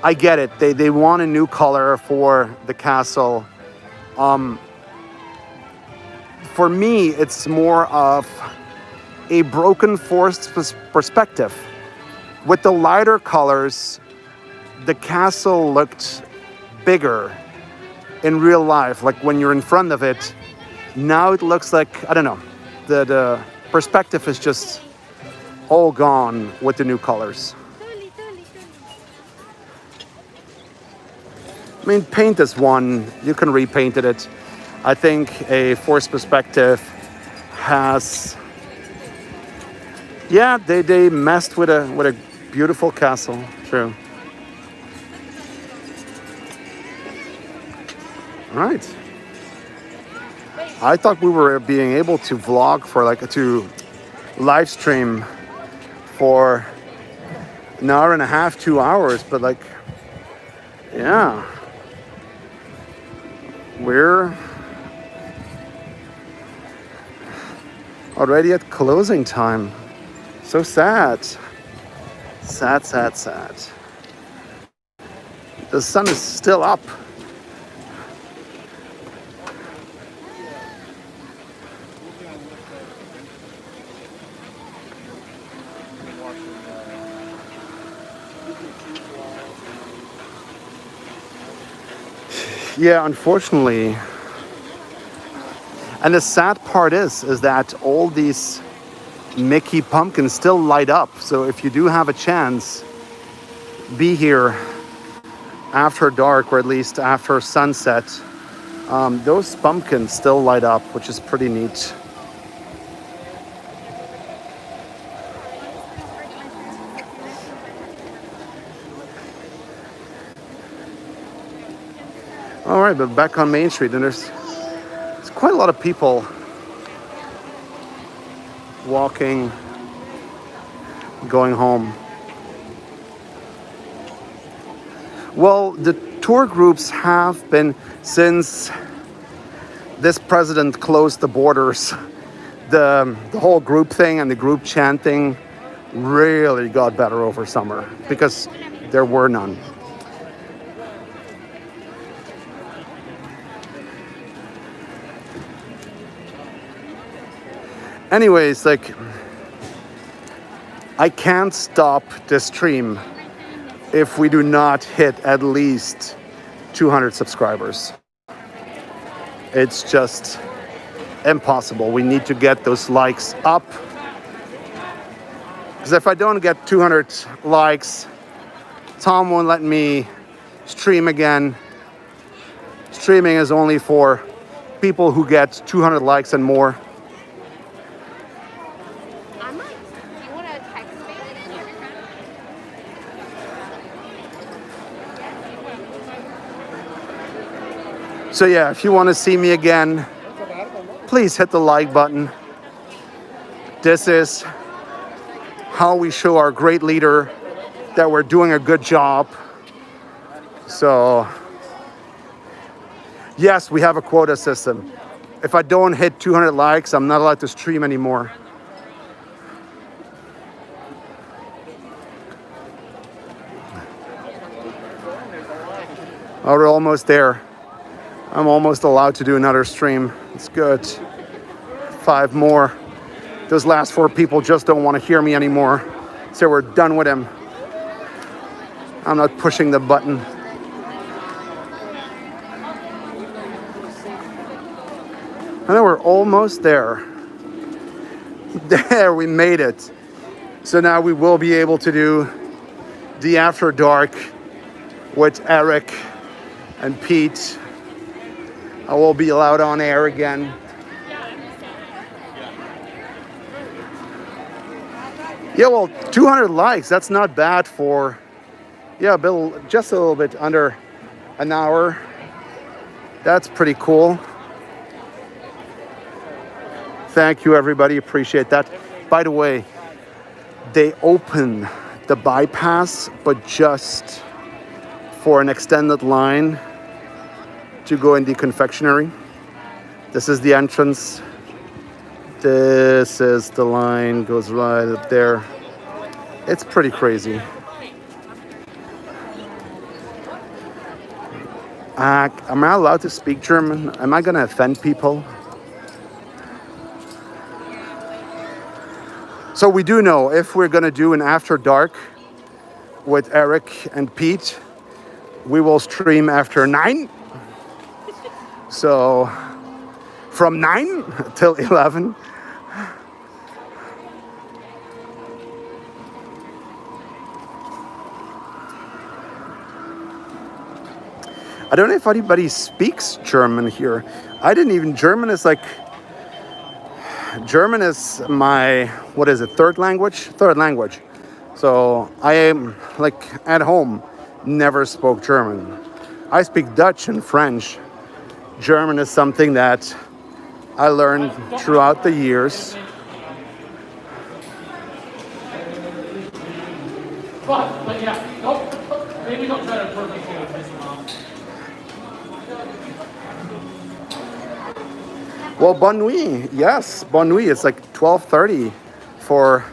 I get it. They want a new color for the castle. For me, it's more of a broken forced perspective. With the lighter colors, the castle looked bigger in real life, like when you're in front of it. Now it looks like, I don't know, the perspective is just all gone with the new colors. I mean, paint is one. You can repaint it. I think a forced perspective has. Yeah, they messed with a beautiful castle. True. All right. I thought we were being able to vlog for to live stream for an hour and a half, 2 hours, but yeah, we're already at closing time. So sad. Sad, sad, sad. The sun is still up. Yeah, unfortunately. And the sad part is that all these Mickey pumpkins still light up. So if you do have a chance, be here after dark, or at least after sunset. Those pumpkins still light up, which is pretty neat. All right, but back on Main Street, and there's quite a lot of people walking, going home. Well, the tour groups have been, since this president closed the borders, the whole group thing and the group chanting really got better over summer because there were none. Anyways, I can't stop the stream if we do not hit at least 200 subscribers. It's just impossible. We need to get those likes up. Because if I don't get 200 likes, Tom won't let me stream again. Streaming is only for people who get 200 likes and more. So yeah, if you want to see me again, please hit the like button. This is how we show our great leader that we're doing a good job. So yes, we have a quota system. If I don't hit 200 likes, I'm not allowed to stream anymore. Oh, we're almost there. I'm almost allowed to do another stream. It's good. 5 more. Those last 4 people just don't want to hear me anymore. So we're done with them. I'm not pushing the button. And then we're almost there. There, we made it. So now we will be able to do the After Dark with Eric and Pete. I will be allowed on air again. Yeah, well, 200 likes, that's not bad for, just a little bit under an hour. That's pretty cool. Thank you, everybody. Appreciate that. By the way, they open the bypass, but just for an extended line to go in the confectionery. This is the entrance. This is the line, goes right up there. It's pretty crazy. Am I allowed to speak German? Am I gonna offend people? So we do know if we're gonna do an After Dark with Eric and Pete, we will stream after 9. So from 9 till 11. I don't know if anybody speaks German here. I didn't even, German is my, what is it, third language? Third language. So I am, like, at home, never spoke German. I speak Dutch and French. German is something that I learned throughout the years. But yeah, maybe don't try to perfectly miss them off. Well, bonne nuit. Yes, bonne nuit. It's like 12:30 for...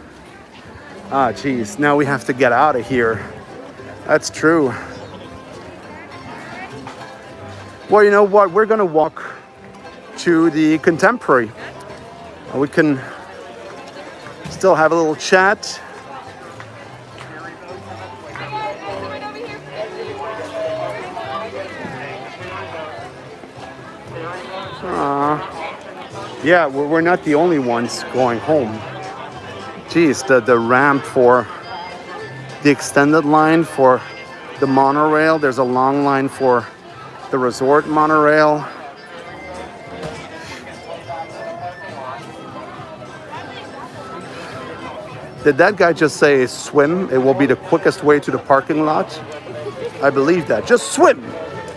Ah, geez. Now we have to get out of here. That's true. Well, you know what? We're going to walk to the Contemporary. We can still have a little chat. Yeah, we're not the only ones going home. Geez, the ramp for the extended line for the monorail. There's a long line for the resort monorail. Did that guy just say swim? It will be the quickest way to the parking lot? I believe that. Just swim!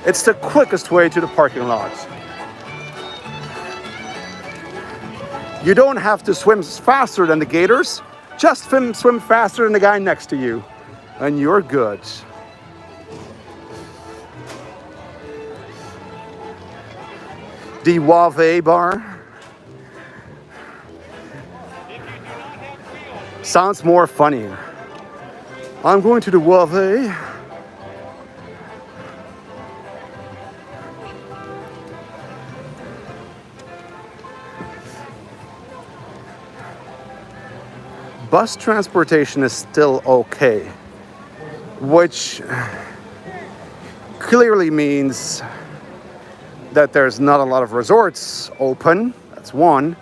It's the quickest way to the parking lot. You don't have to swim faster than the gators. Just swim faster than the guy next to you. And you're good. The Wave bar. Sounds more funny. I'm going to the Wave. Bus transportation is still okay, which clearly means that there's not a lot of resorts open. That's one.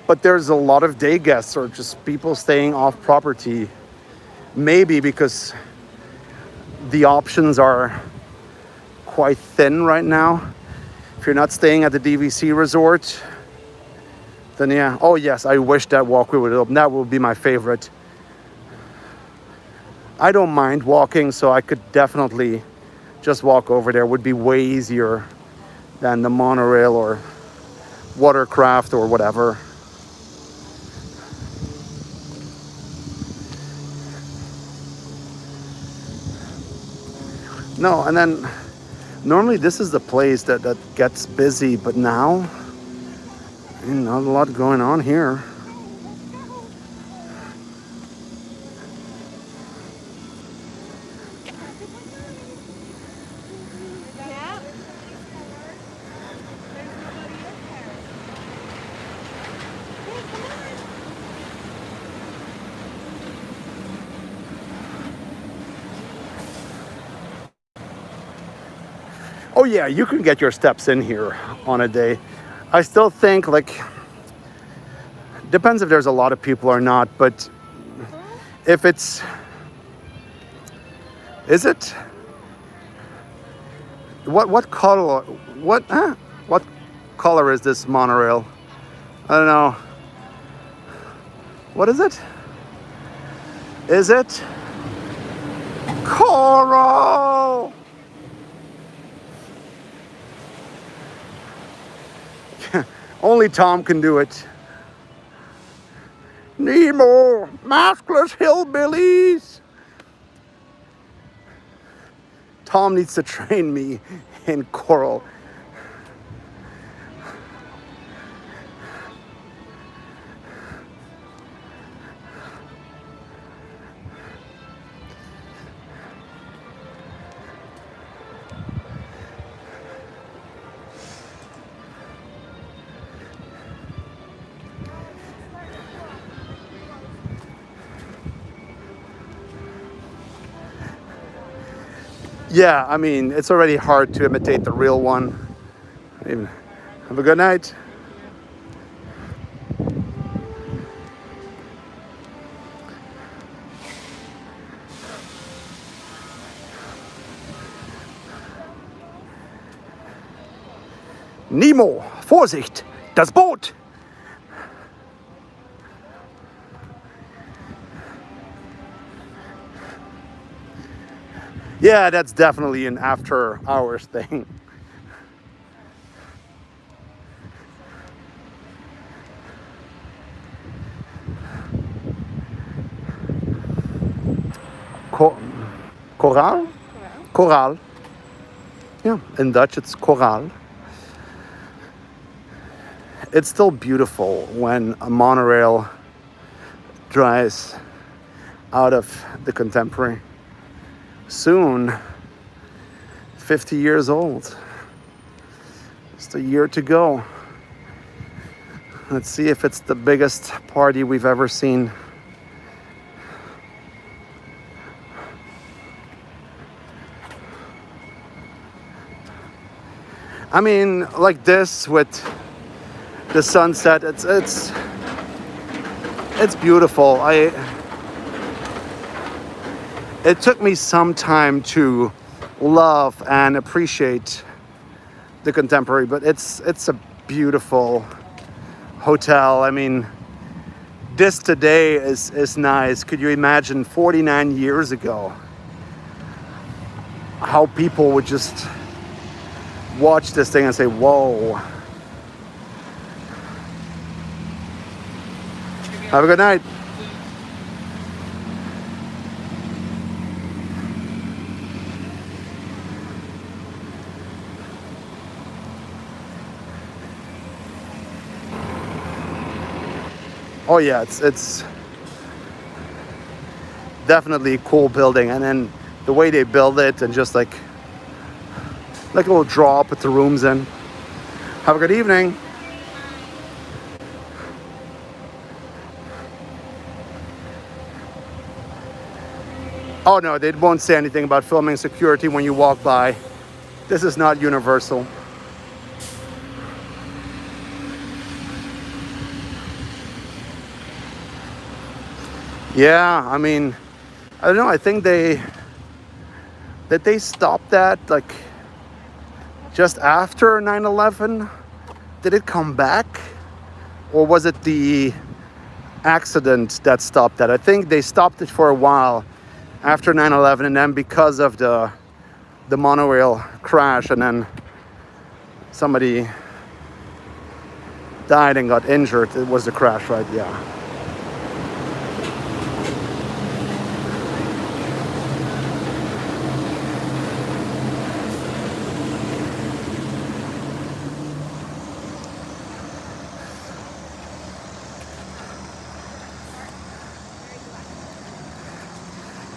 But there's a lot of day guests or just people staying off property. Maybe because the options are quite thin right now. If you're not staying at the DVC resort, then yeah. Oh yes, I wish that walkway would open. That would be my favorite. I don't mind walking, so I could definitely just walk over there. It would be way easier than the monorail or watercraft or whatever. No, and then normally this is the place that gets busy, but now not a lot going on here. Oh yeah, you can get your steps in here on a day. I still think, like, depends if there's a lot of people or not, but if it's, is it? What color? What color is this monorail? I don't know. What is it? Is it coral? Only Tom can do it. Nemo, maskless hillbillies. Tom needs to train me in coral. Yeah, I mean, it's already hard to imitate the real one. Have a good night. Nemo, Vorsicht, das Boot! Yeah, that's definitely an after hours thing. Coral? Coral. Yeah, in Dutch it's coral. It's still beautiful when a monorail drives out of the contemporary. Soon, 50 years old. Just a year to go. Let's see if it's the biggest party we've ever seen. I mean, like this with the sunset, it's beautiful. It took me some time to love and appreciate the contemporary, but it's a beautiful hotel. I mean, this today is nice. Could you imagine 49 years ago how people would just watch this thing and say, whoa. Have a good night. Oh yeah, it's definitely a cool building, and then the way they build it and just like a little draw up with the rooms in. Have a good evening. Oh no, they won't say anything about filming security when you walk by. This is not Universal. Yeah, I mean, I don't know, I think they stopped that like just after 9/11. Did it come back? Or was it the accident that stopped that? I think they stopped it for a while after 9/11, and then because of the monorail crash, and then somebody died and got injured. It was the crash, right? Yeah.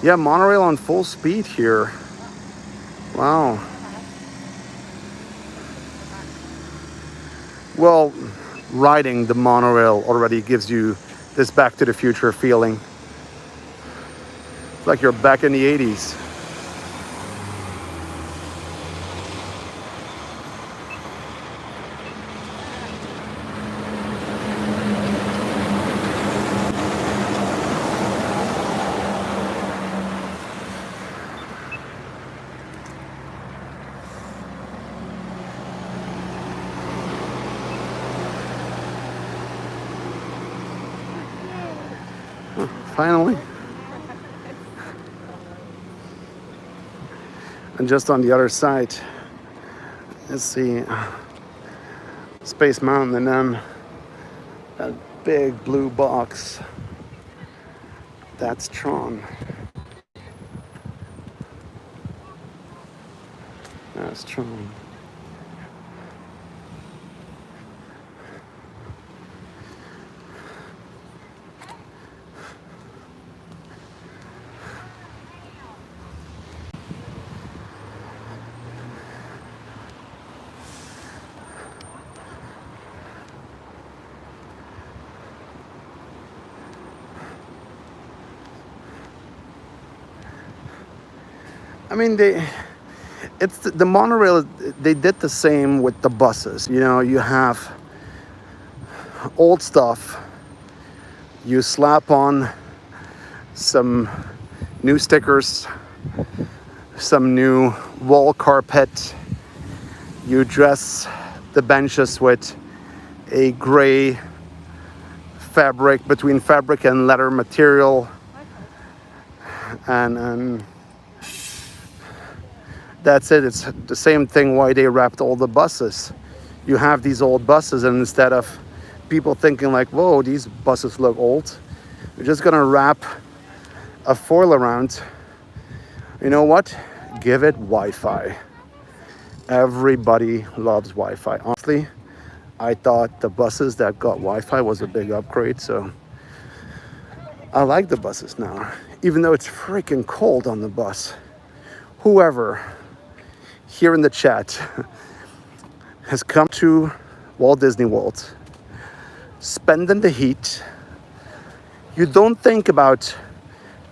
Yeah, monorail on full speed here. Wow. Well, riding the monorail already gives you this Back to the Future feeling. It's like you're back in the 80s. Finally. And just on the other side, let's see, Space Mountain, and then that big blue box. That's Tron. That's Tron. I mean, it's the monorail. They did the same with the buses. You know, you have old stuff. You slap on some new stickers, some new wall carpet. You dress the benches with a gray fabric, between fabric and leather material, and that's it. It's the same thing why they wrapped all the buses. You have these old buses, and instead of people thinking like, whoa, these buses look old, you're just gonna wrap a foil around. You know what? Give it Wi-Fi. Everybody loves Wi-Fi. Honestly, I thought the buses that got Wi-Fi was a big upgrade, so I like the buses now, even though it's freaking cold on the bus. Whoever here in the chat has come to Walt Disney World, spend in the heat, you don't think about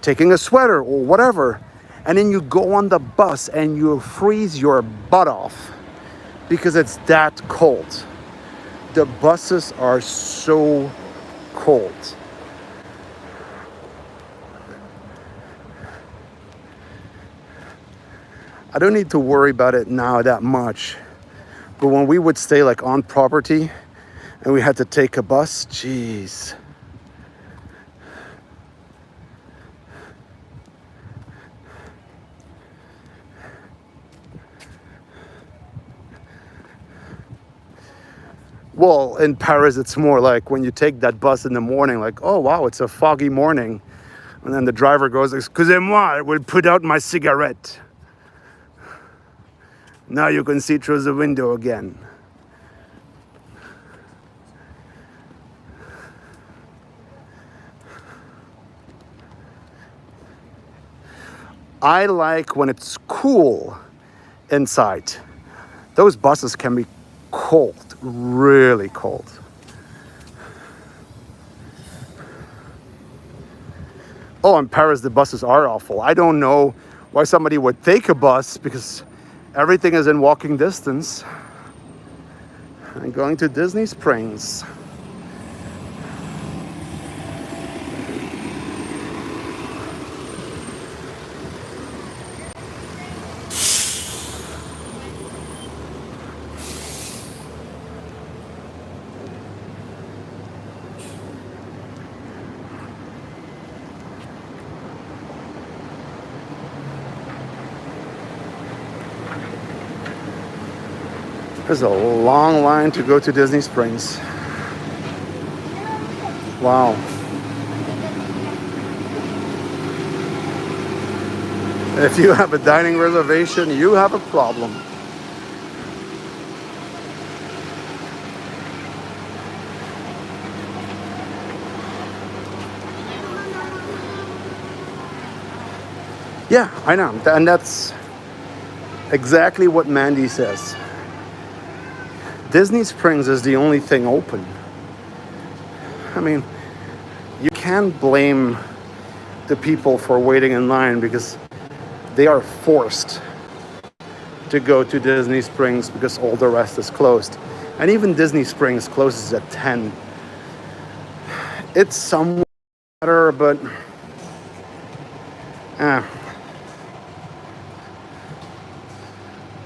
taking a sweater or whatever, and then you go on the bus and you freeze your butt off because it's that cold. The buses are so cold. I don't need to worry about it now that much, but when we would stay like on property and we had to take a bus, jeez. Well, in Paris, it's more like when you take that bus in the morning, like, oh, wow, it's a foggy morning. And then the driver goes, excusez-moi, I will put out my cigarette. Now you can see through the window again. I like when it's cool inside. Those buses can be cold, really cold. Oh, in Paris, the buses are awful. I don't know why somebody would take a bus because everything is in walking distance. I'm going to Disney Springs. There's a long line to go to Disney Springs. Wow. If you have a dining reservation, you have a problem. Yeah, I know. And that's exactly what Mandy says. Disney Springs is the only thing open. I mean, you can't blame the people for waiting in line because they are forced to go to Disney Springs because all the rest is closed. And even Disney Springs closes at 10. It's somewhat better, but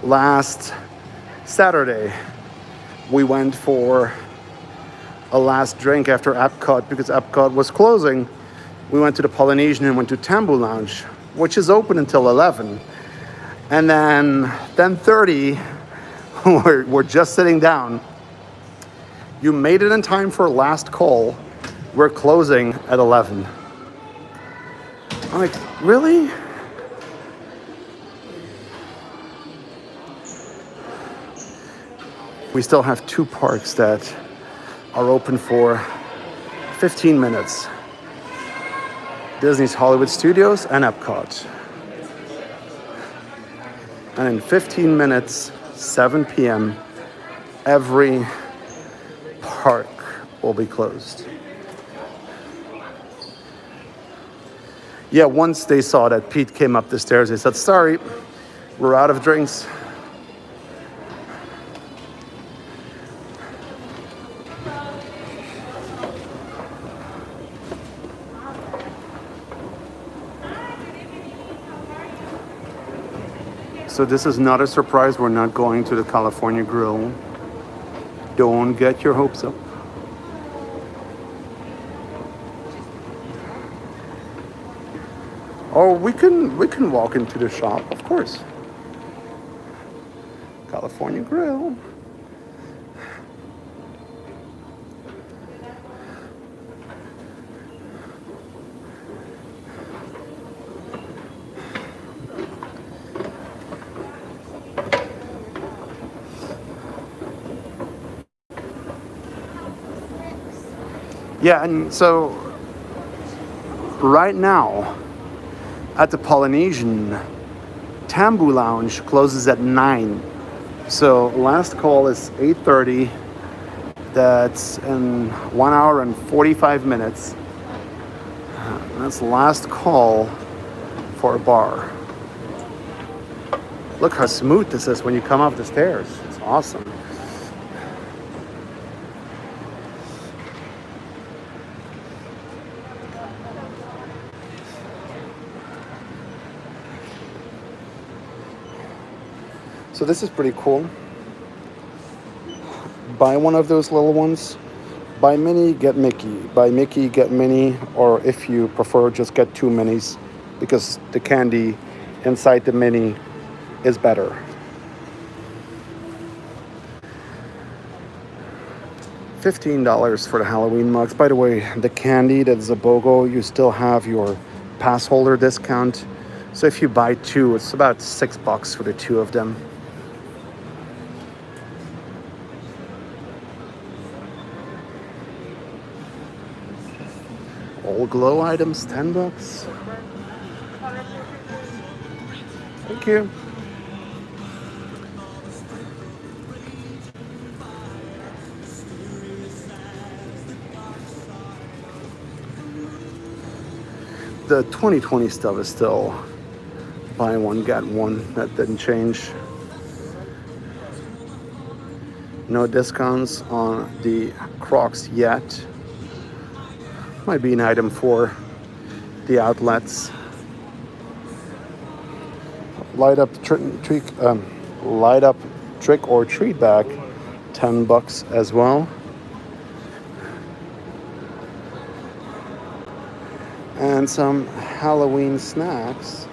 last Saturday, we went for a last drink after Epcot because Epcot was closing. We went to the Polynesian and went to Tambu Lounge, which is open until 11. And then 10:30, we're just sitting down. You made it in time for last call. We're closing at 11. I'm like, really? We still have two parks that are open for 15 minutes. Disney's Hollywood Studios and Epcot. And in 15 minutes, 7 p.m., every park will be closed. Yeah, once they saw that Pete came up the stairs, they said, sorry, we're out of drinks. So this is not a surprise. We're not going to the California Grill. Don't get your hopes up. Oh, we can walk into the shop, of course. California Grill. Yeah, and so right now at the Polynesian, Tambu Lounge closes at 9. So last call is 8:30. That's in 1 hour and 45 minutes. That's the last call for a bar. Look how smooth this is when you come up the stairs. It's awesome. So this is pretty cool. Buy one of those little ones. Buy Minnie, get Mickey. Buy Mickey, get Minnie. Or if you prefer, just get 2 minis because the candy inside the mini is better. $15 for the Halloween mugs. By the way, the candy that's a BOGO, you still have your pass holder discount. So if you buy 2, it's about $6 for the 2 of them. All glow items, $10. Thank you. The 2020 stuff is still buy one, get one. That didn't change. No discounts on the Crocs yet. Might be an item for the outlets. Light up trick or treat bag, $10 as well. And some Halloween snacks.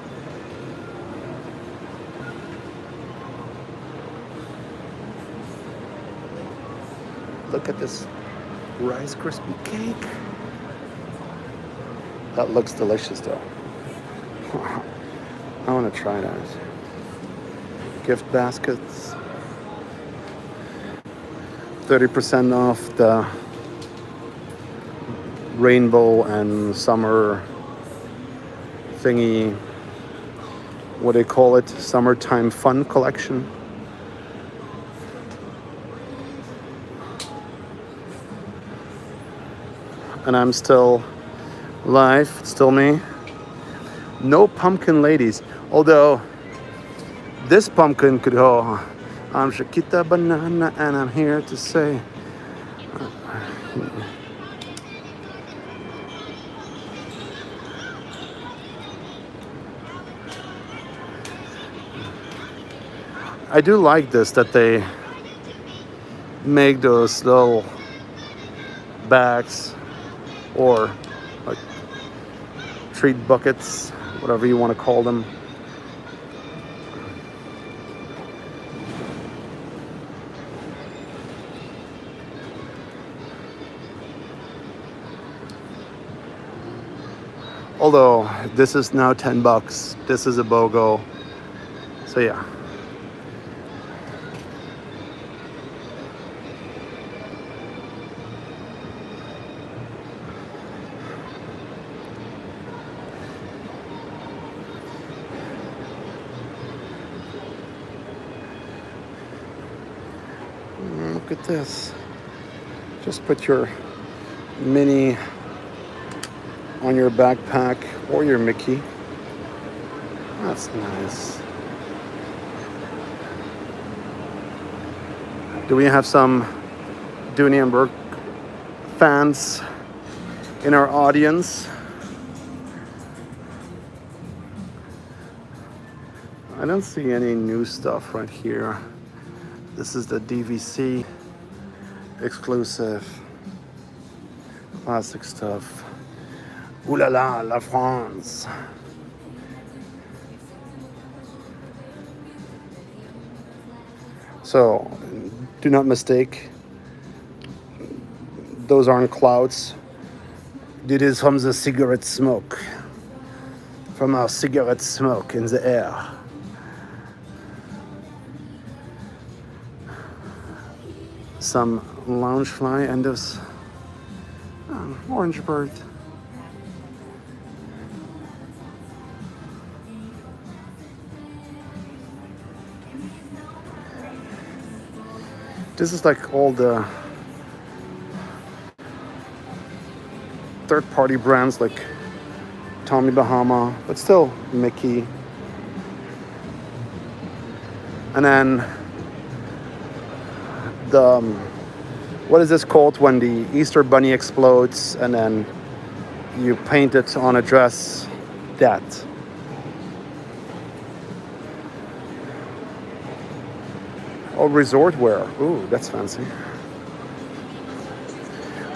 Look at this Rice Krispie cake. That looks delicious though. I want to try that. Gift baskets. 30% off the rainbow and summer thingy. What do they call it? Summertime fun collection. And I'm still live, it's still me. No pumpkin ladies. Although this pumpkin could go, I'm Chiquita Banana and I'm here to say. I do like this that they make those little bags or like treat buckets, whatever you want to call them. Although this is now $10, this is a BOGO. So yeah. Look at this. Just put your Minnie on your backpack or your Mickey. That's nice. Do we have some Dooney and Burke fans in our audience? I don't see any new stuff right here. This is the DVC. exclusive, classic stuff. Ooh la la, La France. So, do not mistake. Those aren't clouds. It is from the cigarette smoke. From our cigarette smoke in the air. Some loungefly and this orange bird. This is like all the third-party brands like Tommy Bahama, but still Mickey. And then the what is this called when the Easter bunny explodes and then you paint it on a dress? That. Oh, resort wear. Ooh, that's fancy.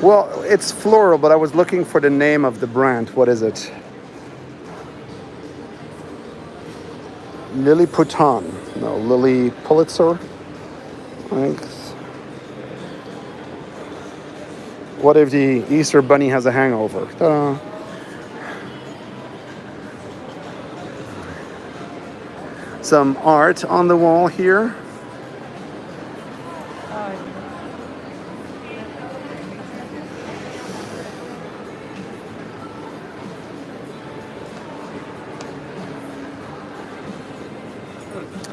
Well, it's floral, but I was looking for the name of the brand. What is it? Lily Pouton. No, Lily Pulitzer. Thanks. What if the Easter bunny has a hangover? Ta-da. Some art on the wall here.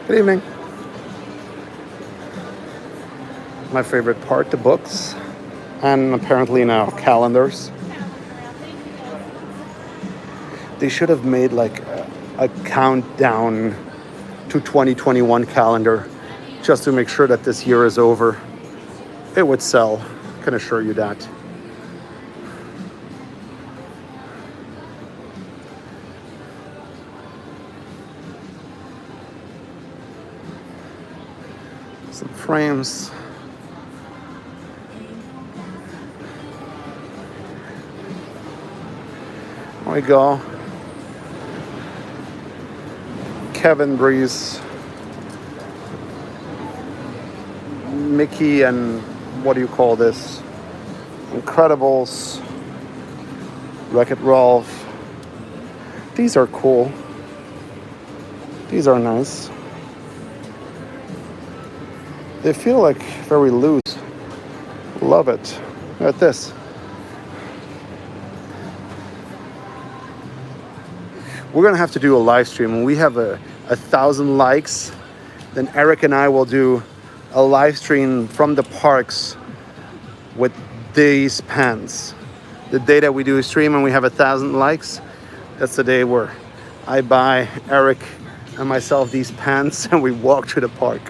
Good evening. My favorite part, the books, and apparently now calendars. They should have made like a countdown to 2021 calendar just to make sure that this year is over. It would sell, I can assure you that. Some frames. There we go. Kevin Breeze, Mickey, and what do you call this? Incredibles, Wreck-It Ralph. These are cool. These are nice. They feel like very loose. Love it. Look at this. We're gonna have to do a live stream. When we have 1,000 likes, then Eric and I will do a live stream from the parks with these pens. The day that we do a stream and we have 1,000 likes, that's the day where I buy Eric and myself these pens and we walk through the park.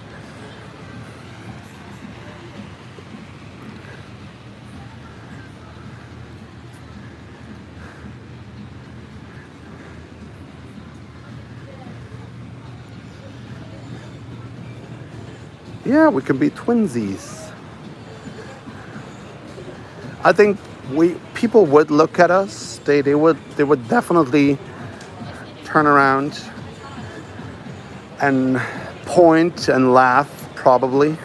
Yeah, we can be twinsies. I think people would look at us. They would definitely turn around and point and laugh, probably.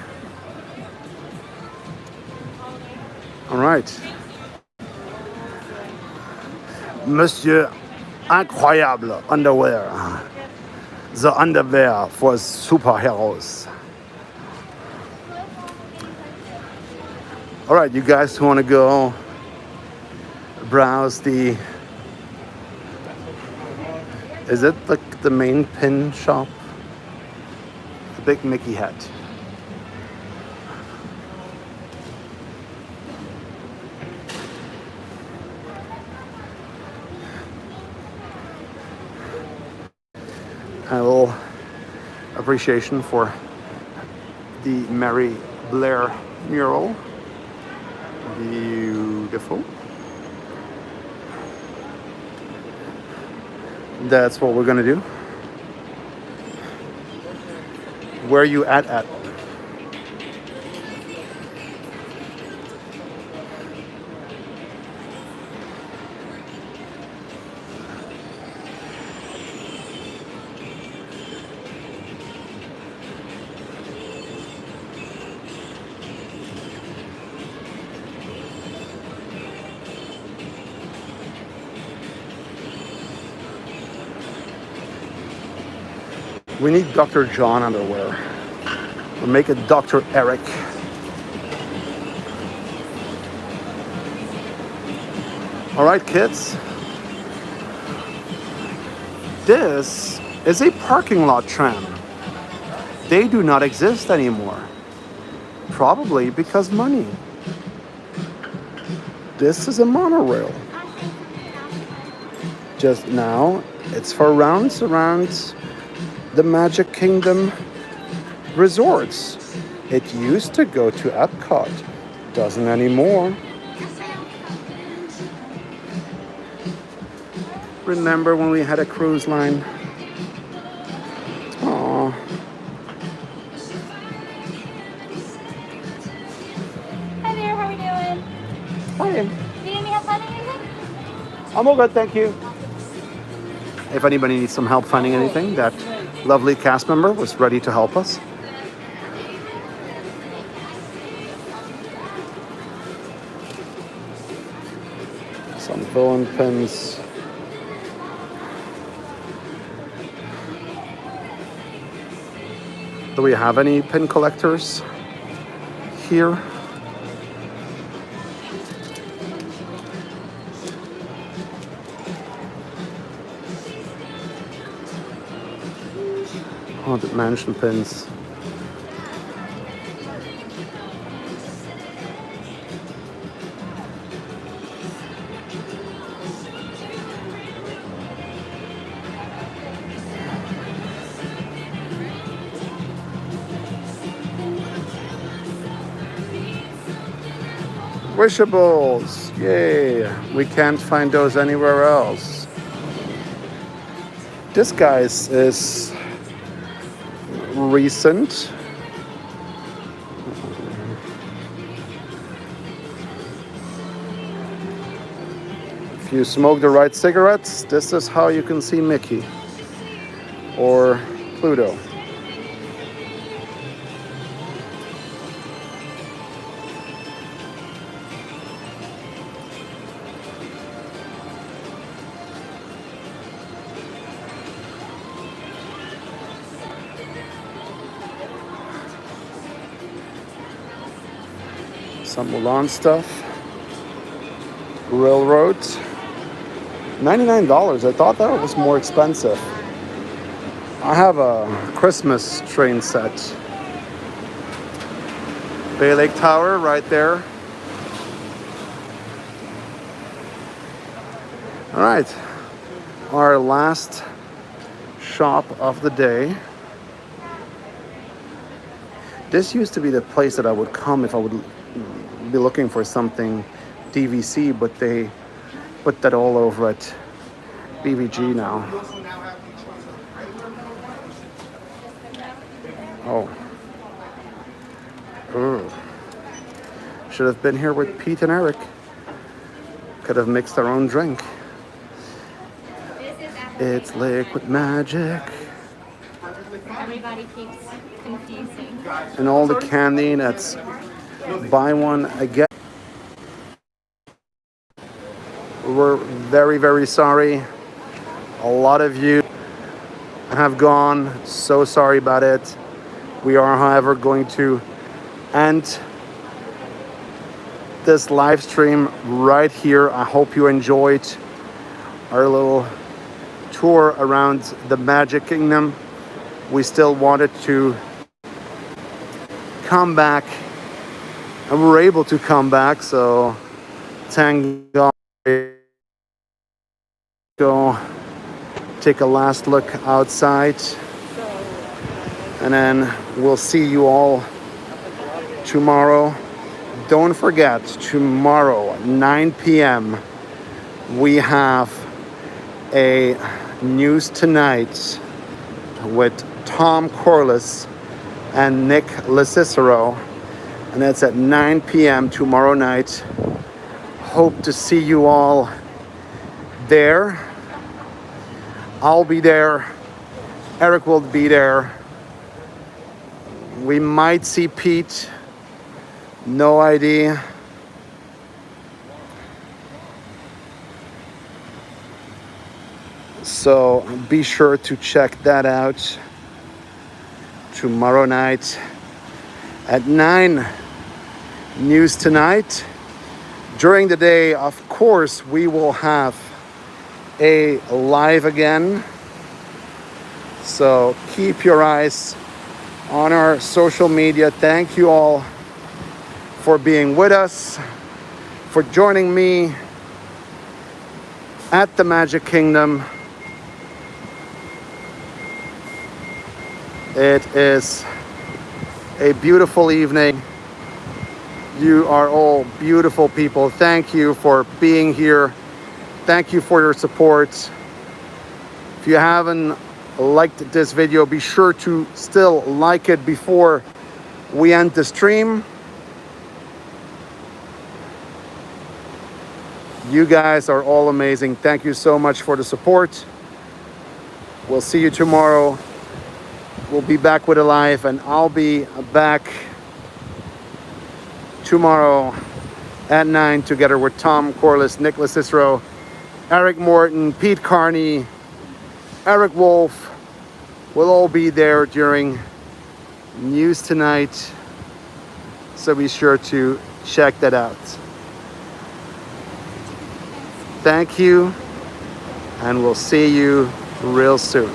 All right. Monsieur Incroyable underwear. The underwear for superheroes. All right, you guys want to go browse the, is it like the main pin shop? The big Mickey hat. A little appreciation for the Mary Blair mural. Beautiful. That's what we're gonna do. Where are you at? We need Dr. John underwear. We'll make it Dr. Eric. All right, kids. This is a parking lot tram. They do not exist anymore. Probably because money. This is a monorail. Just now, it's for rounds around the Magic Kingdom resorts. It used to go to Epcot. Doesn't anymore. Remember when we had a cruise line? Aww. Hi there, how are we doing? Hi. Do you need me help finding anything? I'm all good, thank you. If anybody needs some help finding anything, that lovely cast member was ready to help us. Some villain pins. Do we have any pin collectors here? Haunted Mansion pins. Wishables, yay! We can't find those anywhere else. This guy's is recent. If you smoke the right cigarettes, this is how you can see Mickey or Pluto. Some Mulan stuff. Railroads. $99. I thought that was more expensive. I have a Christmas train set. Bay Lake Tower right there. All right. Our last shop of the day. This used to be the place that I would come if I would be looking for something DVC, but they put that all over at BVG now. Oh. Ooh. Should have been here with Pete and Eric. Could have mixed our own drink. It's liquid magic. Everybody keeps confusing. And all the candy that's buy one again. We're very, very sorry. A lot of you have gone. So sorry about it. We are, however, going to end this live stream right here. I hope you enjoyed our little tour around the Magic Kingdom. We still wanted to come back, and we were able to come back, so thank God. Go take a last look outside, and then we'll see you all tomorrow. Don't forget, tomorrow, 9 p.m., we have a News Tonight with Tom Corliss and Nick LaCicero, and that's at 9 p.m. tomorrow night. Hope to see you all there. I'll be there. Eric will be there. We might see Pete. No idea. So be sure to check that out. tomorrow night at 9, News Tonight. During the day, of course, we will have a live again. So keep your eyes on our social media. Thank you all for being with us, for joining me at the Magic Kingdom. It is a beautiful evening. You are all beautiful people. Thank you for being here. Thank you for your support. If you haven't liked this video, be sure to still like it before we end the stream. You guys are all amazing. Thank you so much for the support. We'll see you tomorrow. We'll be back with a live, and I'll be back tomorrow at 9 together with Tom Corliss, Nicholas Cicero, Eric Morton, Pete Carney, Eric Wolf. We'll all be there during News Tonight, so be sure to check that out. Thank you, and we'll see you real soon.